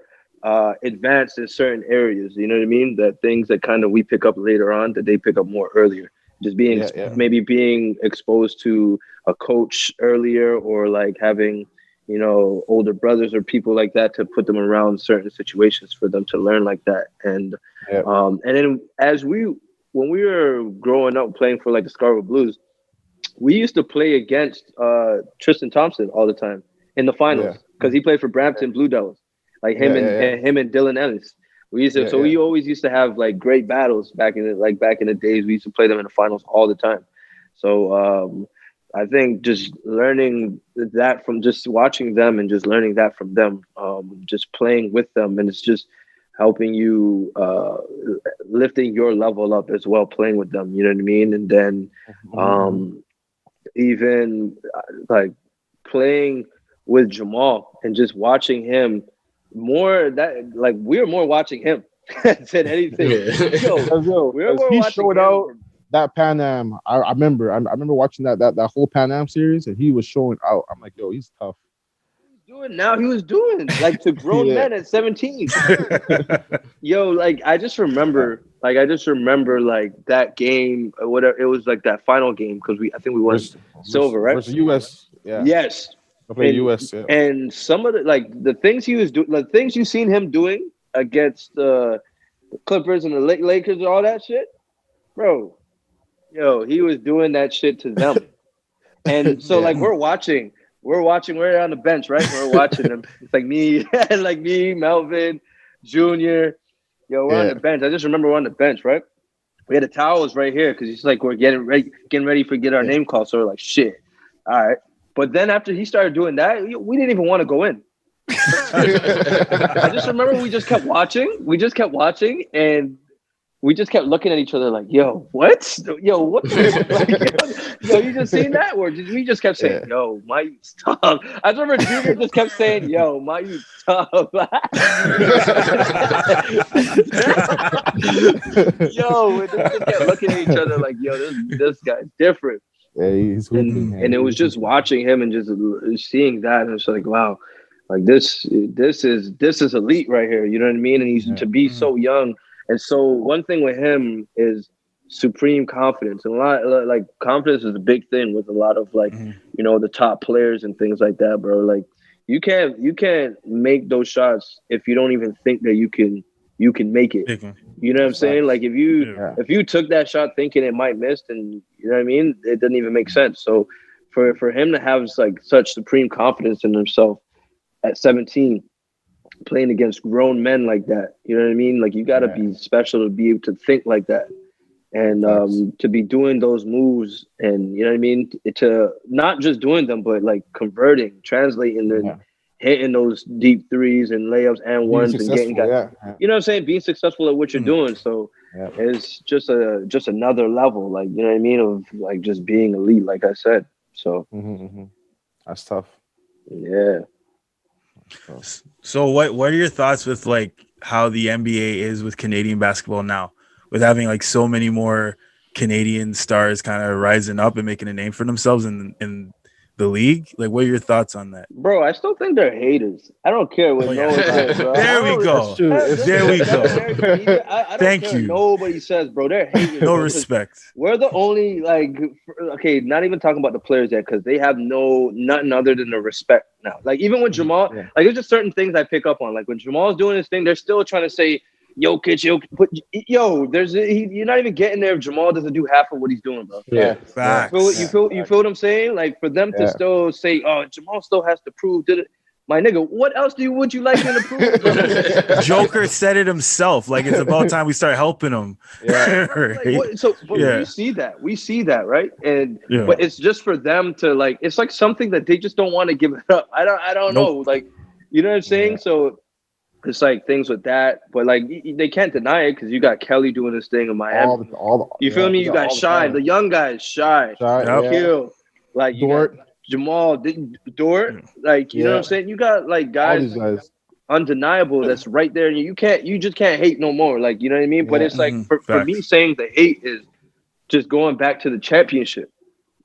advanced in certain areas. You know what I mean? That things that kind of we pick up later on that they pick up more earlier. Just being maybe being exposed to a coach earlier, or like having older brothers or people like that to put them around certain situations for them to learn like that. And and then when we were growing up playing for like the Scarborough Blues, we used to play against Tristan Thompson all the time in the finals because he played for Brampton Blue Devils, like him and Dylan Ellis. We used to, we always used to have like great battles back in the days. We used to play them in the finals all the time. So I think just learning that from just watching them and just learning that from them, just playing with them, and it's just helping you lifting your level up as well, playing with them. You know what I mean? And then even like playing with Jamal and just watching him more, that like we're more watching him than anything. We're more he watching showed him. out that Pan Am. I remember watching that whole Pan Am series, and he was showing out. I'm like, yo, he's tough. doing now. He was doing like to grown men at 17. Yo, like I just remember like that game or whatever. It was like that final game because I think we won silver, right? Versus US. Yeah. Yes. I played US. Yeah. And some of the things he was doing, the things you seen him doing against the Clippers and the Lakers and all that shit, bro. Yo, he was doing that shit to them. And so like we're watching, we're on the bench, right? We're watching them. It's like me, Melvin, Junior. Yo, we're on the bench. I just remember we're on the bench, right? We had the towels right here because it's like we're getting ready for get our name called. So we're like, shit. All right. But then after he started doing that, we didn't even want to go in. I just remember we just kept watching. And we just kept looking at each other like, yo, what? Yo, what? Yo, you just seen that? Or we just kept saying, yo, my youth's tough. I remember Junior just kept saying, yo, my youth's tough. Yo, we just kept looking at each other like, yo, this guy's different. Yeah, he's hooping, and it was just watching him and just seeing that, and it's like, wow, like this is elite right here. You know what I mean? And he's to be so young. And so one thing with him is supreme confidence, and a lot like confidence is a big thing with a lot of like you know the top players and things like that, bro. Like you can't make those shots if you don't even think that you can make it. You know what I'm saying? Like if you took that shot thinking it might miss, then you know what I mean, it doesn't even make sense. So for him to have like such supreme confidence in himself at 17, playing against grown men like that, you know what I mean? Like you got to be special to be able to think like that, and to be doing those moves, and you know what I mean, to not just doing them, but like converting, translating, and hitting those deep threes and layups and ones and getting guys. You know what I'm saying? Being successful at what you're doing. So it's just another level, like you know what I mean, of like just being elite, like I said. So that's tough. Yeah. So what are your thoughts with like how the NBA is with Canadian basketball now, with having like so many more Canadian stars kind of rising up and making a name for themselves in the league? Like, what are your thoughts on that? Bro, I still think they're haters. I don't care what no one says, bro. There we go. There we go. I don't care. Nobody says, bro. They're haters. No respect. We're the only not even talking about the players yet, because they have nothing other than the respect now. Like even with Jamal, like there's just certain things I pick up on. Like when Jamal's doing his thing, they're still trying to say, Jokic, you're not even getting there if Jamal doesn't do half of what he's doing, bro. Yeah, facts. You feel what I'm saying? Like for them to still say, "Oh, Jamal still has to prove." My nigga, what else would you like him to prove? Bro? Joker said it himself. Like it's about time we start helping him. Yeah. We see that, right? And but it's just for them to like. It's like something that they just don't want to give it up. I don't know. Like, you know what I'm saying? So. It's like things with that, but like they can't deny it because you got Kelly doing this thing in Miami. You feel me? You got Shy, the young guys, Shy, Kill, like Dort, Jamal, Dort, like you know what I'm saying. You got like guys undeniable that's right there, and you just can't hate no more. Like you know what I mean? But it's like for me saying the hate is just going back to the championship,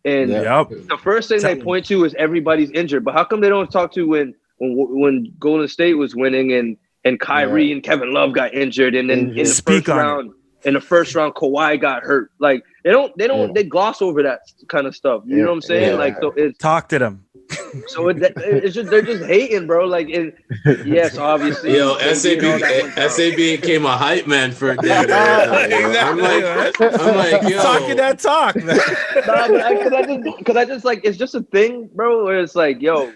and the first thing they point to is everybody's injured. But how come they don't talk to when Golden State was winning and Kyrie and Kevin Love got injured, and then in the first round, Kawhi got hurt. Like they gloss over that kind of stuff. You know what I'm saying? Like so, talk to them. So it's just they're just hating, bro. Like yes, obviously. Yo, SAB became a hype man for a day. I'm like, yo, talking that talk. Because I just like it's just a thing, bro. Where it's like, yo.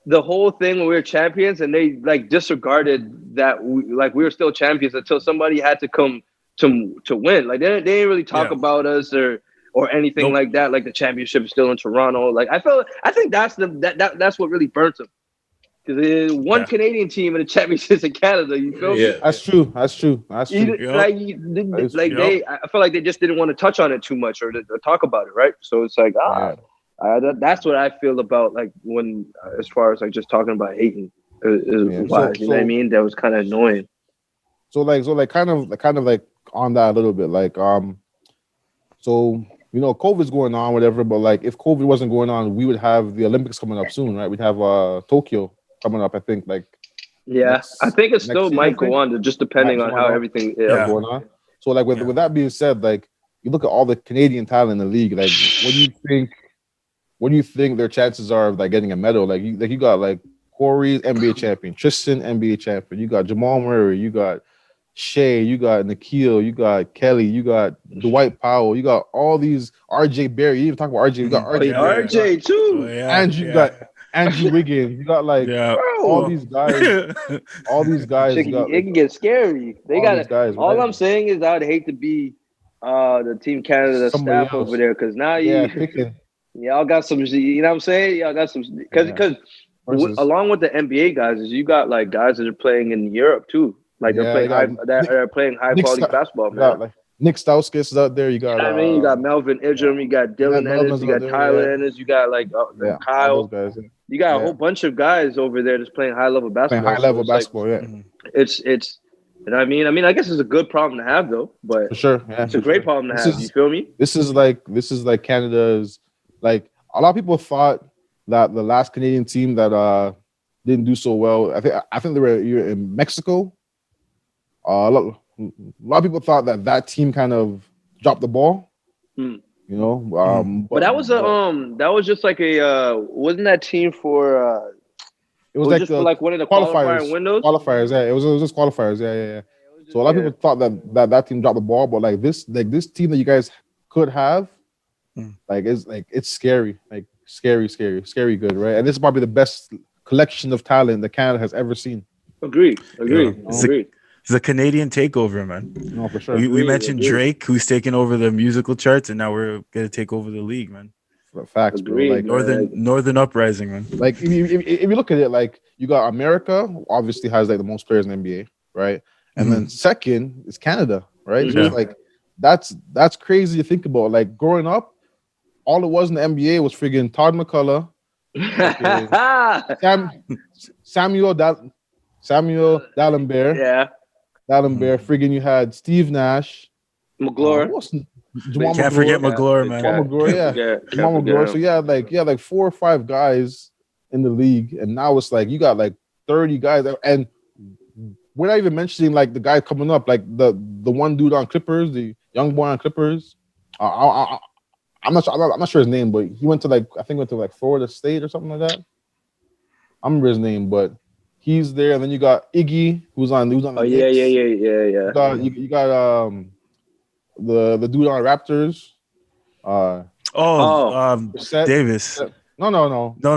The whole thing when we were champions, and they like disregarded that we were still champions until somebody had to come to win. Like they didn't really talk about us or anything like that. Like the championship is still in Toronto. Like I think that's what really burnt them. Because one Canadian team in the championships in Canada. You feel me? That's true. I feel like they just didn't want to touch on it too much or talk about it, right? So it's like that's what I feel about like when as far as like just talking about hating is you know what I mean? That was kind of annoying. So kind of like on that a little bit, like so you know COVID's going on, whatever, but like if COVID wasn't going on, we would have the Olympics coming up soon, right? We'd have Tokyo coming up. I think like I think it still might go on, just depending on how everything is going on. So like with that being said, like you look at all the Canadian talent in the league. Like what do you think their chances are of like getting a medal? Like you got like Corey's NBA champion, Tristan NBA champion. You got Jamal Murray. You got Shea. You got Nikhil. You got Kelly. You got Dwight Powell. You got all these RJ Barry. You even talk about RJ. You got RJ. RJ too. And you got Andrew Wiggins. You got like all these guys. All these guys. It can get scary. They got guys. All I'm saying is I'd hate to be the Team Canada staff over there because now y'all got some. You know what I'm saying? Y'all got some because. Along with the NBA guys, is you got like guys that are playing in Europe too, like they're playing high quality basketball. Man. Like Nick Stauskas is out there. You got you got Melvin Idrum, you got Dylan Ennis, you got Tyler Ennis, you got like Kyle. Guys, you got a whole bunch of guys over there that's playing high level basketball. It's and I mean, I guess it's a good problem to have though, but for sure, it's a great problem to have. You feel me? This is like Canada's. Like a lot of people thought that the last Canadian team that didn't do so well, I think they were in Mexico. A lot of people thought that team kind of dropped the ball. You know, but that was just like a wasn't that team for it was like just for like one of the qualifying windows. Qualifiers, yeah. It was just qualifiers, yeah. So a lot of people thought that team dropped the ball, but like this team that you guys could have, it's scary, like. Scary good, right? And this is probably the best collection of talent that Canada has ever seen. Agreed. It's a Canadian takeover, man. No, for sure. We mentioned Drake, who's taking over the musical charts, and now we're gonna take over the league, man. Facts, bro. Like Northern Uprising, man. Like if you look at it, like you got America, obviously has like the most players in the NBA, right? And then second is Canada, right? So it's like that's crazy to think about. Like growing up. All it was in the NBA was friggin' Todd McCullough, Samuel Dalembert. Yeah. Dalembert. Friggin' you had Steve Nash. McGlure. Can't forget McGlure, man. Jamal McGlure. So you had like 4 or 5 guys in the league, and now it's like you got like 30 guys, and we're not even mentioning like the guy coming up, like the one dude on Clippers, the young boy on Clippers. I'm not sure his name, but he went to Florida State or something like that. I remember his name, but he's there. And then you got Iggy, who's on the Knicks. You got the dude on Raptors. Davis. No,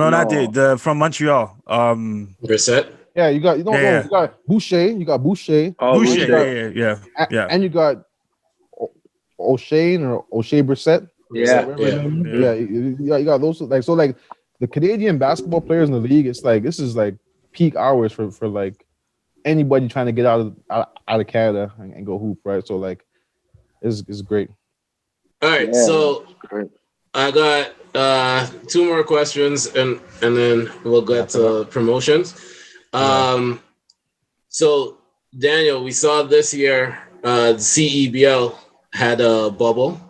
not Davis. From Montreal. Brissett. Yeah, you got you got Boucher. You got Boucher. Boucher. Yeah. And you got O'Shea Brissett. You got those like so like the Canadian basketball players in the league. It's like this is like peak hours for like anybody trying to get out of Canada and go hoop, right? So like it's great. All right, so I got 2 more questions and then we'll get to promotions. So Daniel, we saw this year the CEBL had a bubble.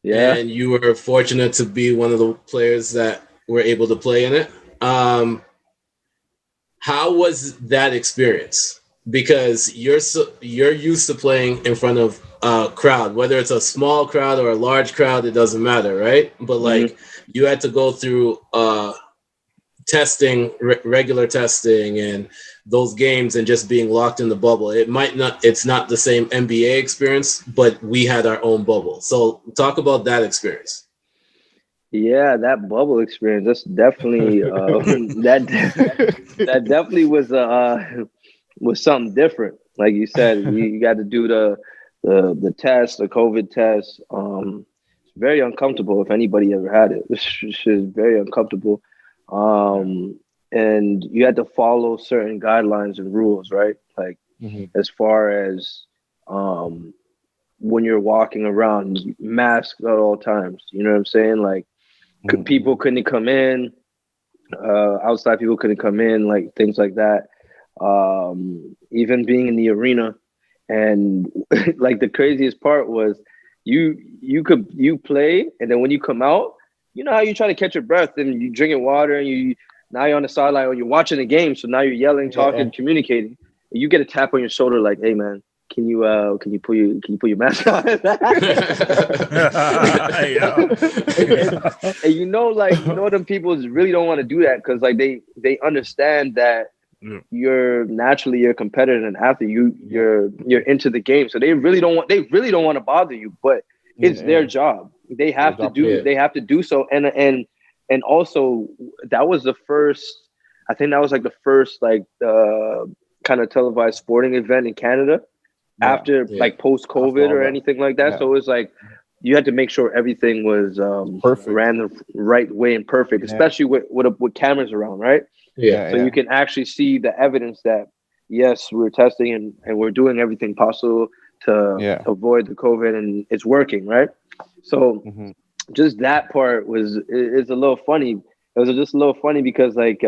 Yeah, and you were fortunate to be one of the players that were able to play in it. How was that experience? Because you're used to playing in front of a crowd, whether it's a small crowd or a large crowd, it doesn't matter, right? But like you had to go through testing, regular testing, and those games, and just being locked in the bubble. It's not the same NBA experience, but we had our own bubble. So talk about that experience. Yeah, that bubble experience. That's definitely that definitely was something different. Like you said, you got to do the test, the COVID test. It's very uncomfortable. If anybody ever had it, it's very uncomfortable. And you had to follow certain guidelines and rules, right? Like as far as when you're walking around, masked at all times. You know what I'm saying? Like people couldn't come in, outside people couldn't come in, like things like that. Even being in the arena, and like the craziest part was you play, and then when you come out, you know how you try to catch your breath and you drinking water and you Now you're on the sideline or you're watching the game. So now you're yelling, talking, communicating. And you get a tap on your shoulder like, hey man, can you pull your mask on? And you know, like, them people really don't want to do that because like they understand that you're a competitor and athlete. You're into the game. So they really don't want to bother you, but it's their job. They have to do so. And also that was the first, I think that was like the first like kind of televised sporting event in Canada after like post-COVID or anything like that. So it was like you had to make sure everything was ran the right way and perfect, especially with cameras around, right? So you can actually see the evidence that yes, we're testing and we're doing everything possible to avoid the COVID and it's working, right? So just that part is a little funny. It was just a little funny because like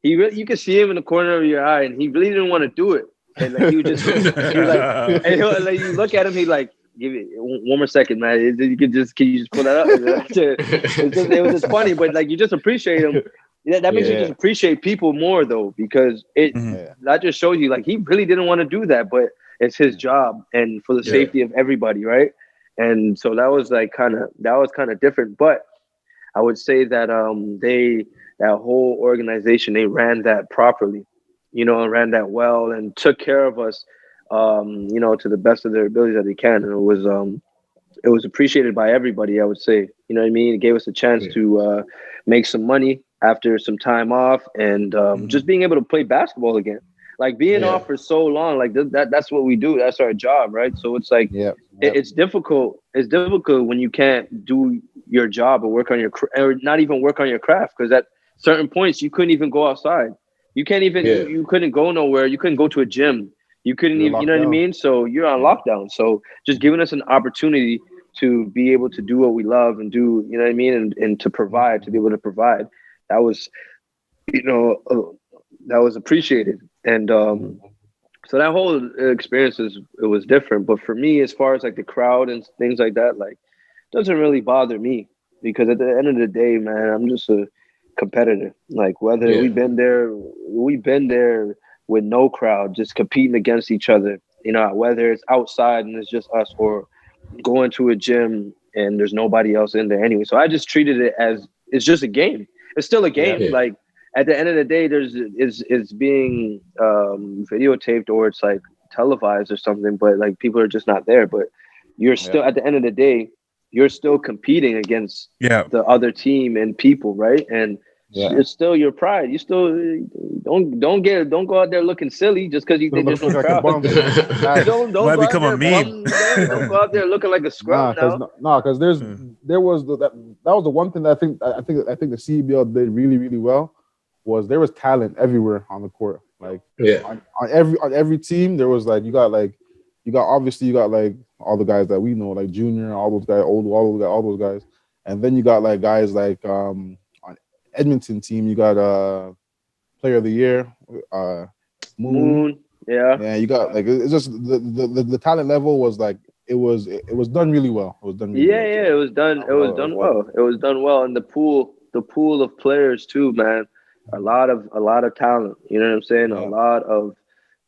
you could see him in the corner of your eye and he really didn't want to do it. And like you just and you look at him, he like, give it one more second, man. Can you just pull that up? It was just funny, but like you just appreciate him. That makes you just appreciate people more though, because that just shows you like he really didn't want to do that, but it's his job and for the safety of everybody, right? And so that was kind of different. But I would say that that whole organization, they ran that properly, and ran that well and took care of us, to the best of their abilities that they can. And it was appreciated by everybody, I would say. You know what I mean? It gave us a chance to make some money after some time off and just being able to play basketball again. Like being off for so long, like that's what we do. That's our job, right? So it's like it's difficult. It's difficult when you can't do your job or work on or not even work on your craft, because at certain points you couldn't even go outside. You can't even you couldn't go nowhere. You couldn't go to a gym. You couldn't even, you know what I mean? So you're on lockdown. So just giving us an opportunity to be able to do what we love and do, you know what I mean, and to be able to provide. That was, that was appreciated. And so that whole experience it was different. But for me, as far as like the crowd and things like that, like doesn't really bother me, because at the end of the day, man, I'm just a competitor. Like whether we've been there with no crowd, just competing against each other, whether it's outside and it's just us, or going to a gym and there's nobody else in there anyway. So I just treated it as it's just a game. It's still a game. Yeah. Like at the end of the day, it's being videotaped or it's like televised or something, but like people are just not there. But you're still at the end of the day, you're still competing against the other team and people, right? And it's still your pride. You still don't go out there looking silly just because you think there's no crowd. Don't become a meme. Don't go out there looking like a scrub now. Because there was that was the one thing that I think the CBL did really, really well, was there was talent everywhere on the court. Like on every team there was like you got obviously like all the guys that we know, like Junior, all those guys, all those guys, and then you got like guys like on Edmonton team, you got Player of the Year, Moon. Yeah. You got like it's just the talent level was like it was done really well. It was done really well. It was done. It was done well. It was done well, and the pool of players too, man. A lot of talent. You know what I'm saying? Yeah. A lot of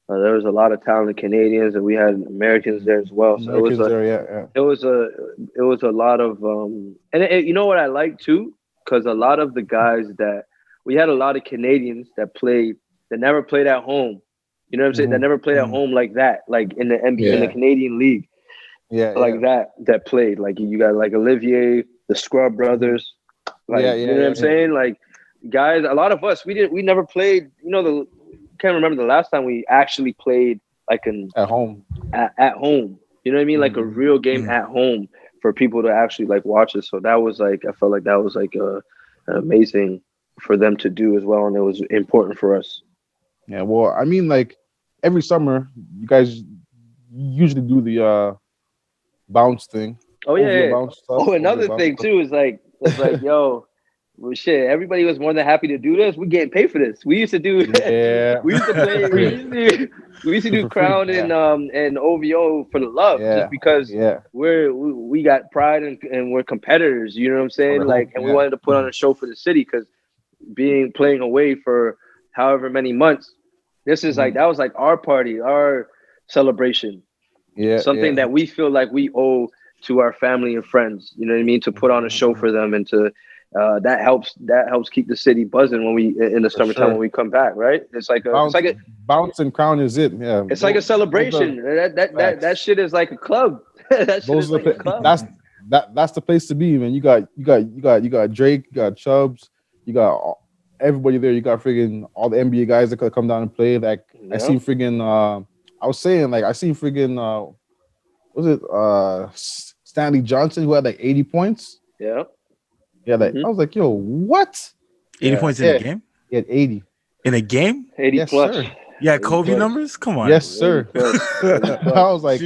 there was a lot of talented Canadians, and we had Americans there as well. So it was a lot of and you know what I like too. Because a lot of the guys that we had, a lot of Canadians that never played at home. You know what I'm saying? That never played at home like that, like in the NBA, in the Canadian League. That played. Like you got like Olivier, the Scrub brothers. Like, you know what I'm saying? Like guys, a lot of us, we never played. Can't remember the last time we actually played like at home. At home. You know what I mean? Like a real game at home, for people to actually like watch it. So that was like, I felt like that was like amazing for them to do as well. And it was important for us. Yeah. Well, I mean, like every summer you guys usually do the bounce thing. Oh yeah. Another thing too is like, yo, well, shit, everybody was more than happy to do this. We're getting paid for this. We used to do we used to play we used to do Crown and OVO for the love, just because we got pride and we're competitors, you know what I'm saying? Like, and we wanted to put on a show for the city, because playing away for however many months. This is like, that was like our party, our celebration. Yeah. Something that we feel like we owe to our family and friends, you know what I mean? To put on a show for them, and to that helps keep the city buzzing when we in the summertime when we come back, right? It's like a bounce and crown is it. Yeah. It's like a celebration. That shit is like a club. That shit is like a club. That's the place to be, man. You got Drake, you got Chubbs, you got everybody there. You got friggin' all the NBA guys that could come down and play. Like I seen friggin' was it Stanley Johnson, who had like 80 points? Yeah. Yeah, like I was like, yo, what? 80 points in a game? He had 80. In a game? 80 yes, plus. Sir. Yeah, Kobe numbers? Come on. Yes, sir. I was like,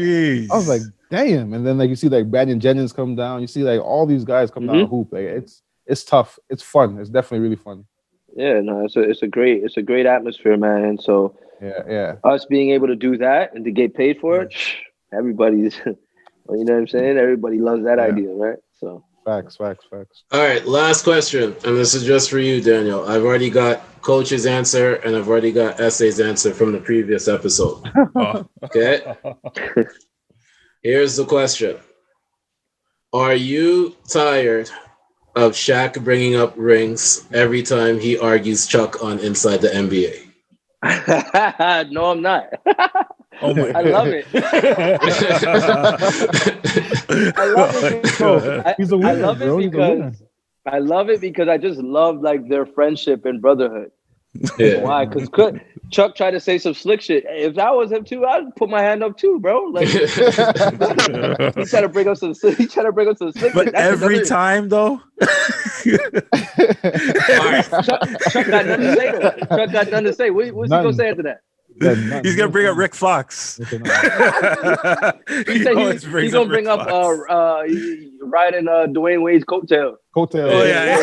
damn. And then like you see like Brandon Jennings come down. You see like all these guys come down and hoop. Like it's tough. It's fun. It's definitely really fun. Yeah, no, it's a great atmosphere, man. And so us being able to do that and to get paid for it, everybody's, you know what I'm saying? Everybody loves that idea, right? So facts. All right, last question, and this is just for you, Daniel. I've already got Coach's answer, and I've already got Essay's answer from the previous episode. Okay. Here's the question: are you tired of Shaq bringing up rings every time he argues Chuck on Inside the NBA? No, I'm not. Oh my God. I love it. I love it because He's a winner, I love it because I just love like their friendship and brotherhood. Yeah. Why? Because Chuck tried to say some slick shit. If that was him too, I'd put my hand up too, bro. Like he tried to bring us to the slick. But every time though. Chuck got nothing to say though. Chuck got nothing to say. What's he gonna say after that? He's gonna bring up Rick Fox. He said he's gonna bring up riding Dwayne Wade's coattail. Oh yeah.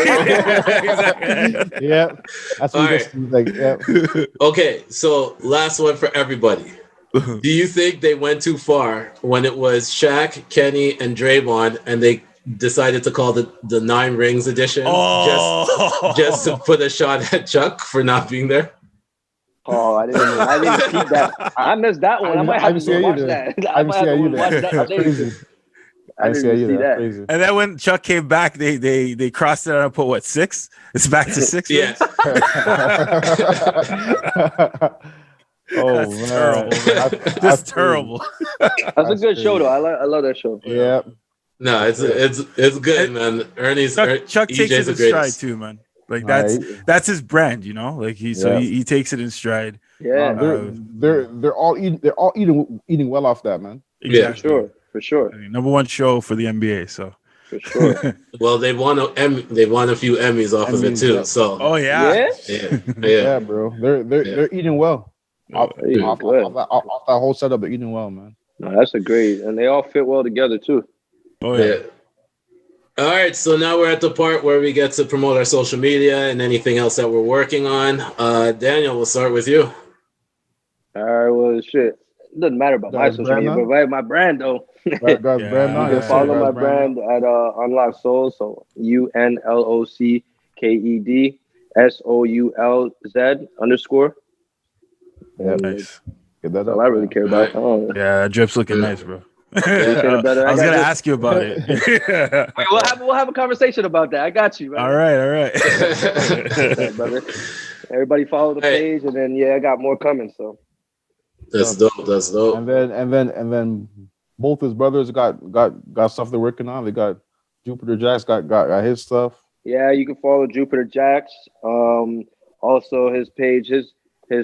Exactly. Yeah. That's what Right. like. Yeah. Okay, so last one for everybody. Do you think they went too far when it was Shaq, Kenny, and Draymond, and they decided to call the 9 Rings edition just to put a shot at Chuck for not being there? Oh, I didn't see that. I missed that one. I might have to watch that. I might have to watch that. I didn't see that. Crazy. And then when Chuck came back, they crossed it out and put what, 6? It's back to 6. Yeah. Oh, that's terrible. That's terrible. That's a good show, though. I love that show. Yeah. No, it's good, man. Chuck takes it in stride too, man. Like that's his brand, you know. Like he takes it in stride. Yeah, they're all eating well off that, man. Exactly. Yeah, for sure. I mean, number 1 show for the NBA, so for sure. Well, they won a few Emmys off of it too. Yeah. So yeah, bro. They're eating well. Off that whole setup, they're eating well, man. No, that's a great, and they all fit well together too. Oh yeah. All right, so now we're at the part where we get to promote our social media and anything else that we're working on. Daniel, we'll start with you. All right, well, shit. It doesn't matter about my social media, but my brand, though. You can follow my brand at Unlock Soul, so UNLOCKEDSOULZ_. Nice. Get that That's all I really care about. Yeah, that drip's looking nice, bro. I was gonna ask you about it. We'll have a conversation about that. I got you, man. All right. Brother. Everybody follow the page, and then I got more coming. So that's dope. And then both his brothers got stuff they're working on. They got Jupiter Jacks got his stuff. Yeah, you can follow Jupiter Jacks. Also his page, his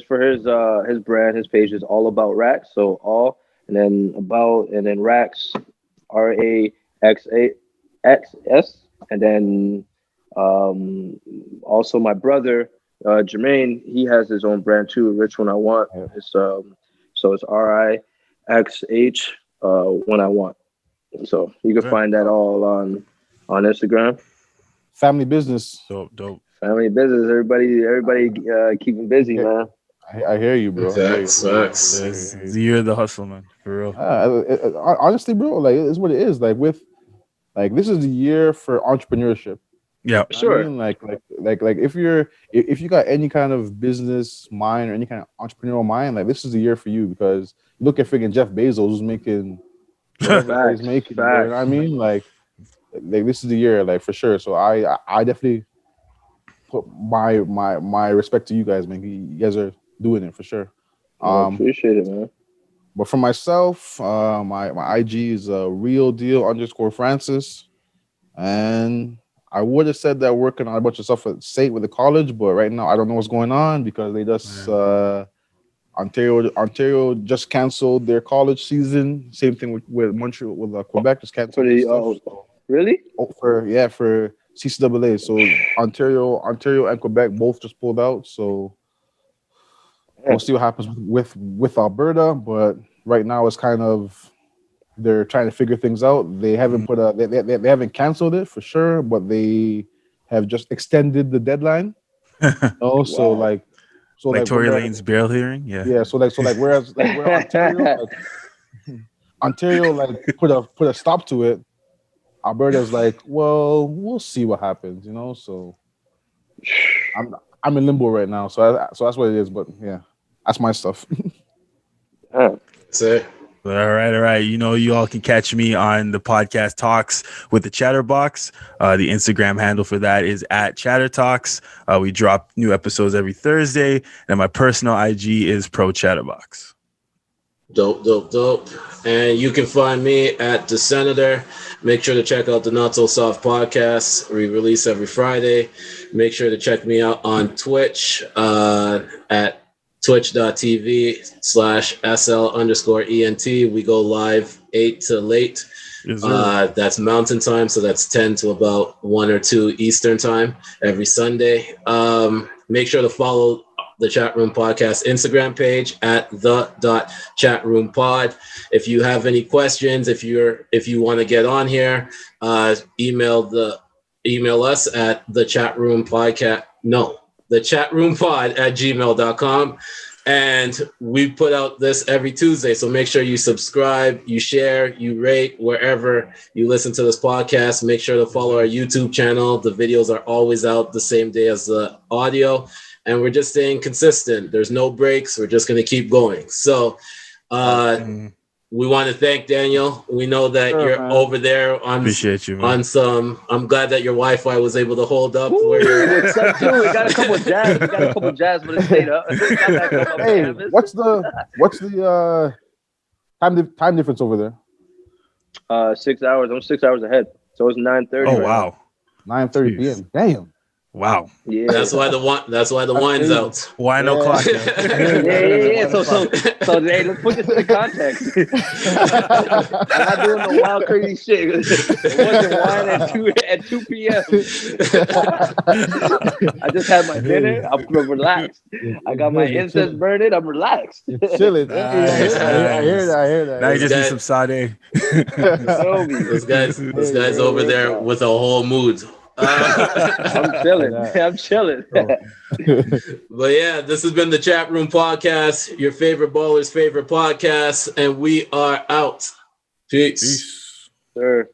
brand, his page is all about racks. So all. And then about, and then Rax, RAXAXS, and then also my brother Jermaine, he has his own brand too. Rich When I Want. It's so it's RIXH When I Want. So you can find that all on Instagram. Family business. Dope. Family business. Everybody keeping busy, man. I hear you, bro. Facts. It's the year of the hustle, man. For real. Honestly, bro, like it's what it is. Like this is the year for entrepreneurship. Yeah, sure. I mean, like if you got any kind of business mind or any kind of entrepreneurial mind, like this is the year for you, because you look at freaking Jeff Bezos who's making whatever he's making. You know what I mean? Like this is the year, like for sure. So I definitely put my respect to you guys, man. You guys are doing it for sure. I appreciate it, man. But for myself, my IG is real deal _Francis, and I would have said that working on a bunch of stuff at State with the college, but right now I don't know what's going on because they just Ontario just canceled their college season. Same thing with Montreal, with Quebec just canceled. Really? For CCAA. So Ontario and Quebec both just pulled out. So we'll see what happens with Alberta. But right now it's kind of, they're trying to figure things out. They haven't they haven't canceled it for sure, but they have just extended the deadline. So like Tory Lane's bail hearing. Yeah. So whereas where Ontario put a stop to it, Alberta's like, well, we'll see what happens, you know. So I'm in limbo right now. So that's what it is. But yeah, that's my stuff. That's it. All right. You know, you all can catch me on the podcast Talks with the Chatterbox. The Instagram handle for that is @ChatterTalks. We drop new episodes every Thursday, and my personal IG is ProChatterbox. Dope. And you can find me at The Senator. Make sure to check out the Not So Soft podcast. We release every Friday. Make sure to check me out on Twitch at twitch.tv/SL_ENT. We go live 8 to late. Yes, that's Mountain Time, so that's 10 to about 1 or 2 Eastern Time every Sunday. Make sure to follow the Chatroom Podcast Instagram page at the.chatroompod. If you have any questions, if you want to get on here, email us at thechatRoomPod@gmail.com. And we put out this every Tuesday. So make sure you subscribe, you share, you rate wherever you listen to this podcast. Make sure to follow our YouTube channel. The videos are always out the same day as the audio. And we're just staying consistent. There's no breaks. We're just going to keep going. So we want to thank Daniel. We know that you're over there on, appreciate you, man. On some. I'm glad that your Wi-Fi was able to hold up. We got a couple jazz. but it stayed up. Hey, what's the time difference over there? 6 hours. I'm 6 hours ahead. So it's 9:30. Oh wow, 9:30 p.m. Damn. Wow. Yeah. That's why the wine's out. Wine o'clock. Yeah. So hey, let's put this into context. I'm not doing no wild crazy shit. It wasn't wine at 2 p.m. I just had my dinner. I'm relaxed. I got my incense burning. I'm relaxed. Chilling. Nice. I hear that. Now you just need some sade. This guy's over there with a whole mood. I'm chilling. But yeah, this has been the Chatroom Podcast, your favorite baller's favorite podcast, and we are out. Peace. Sir.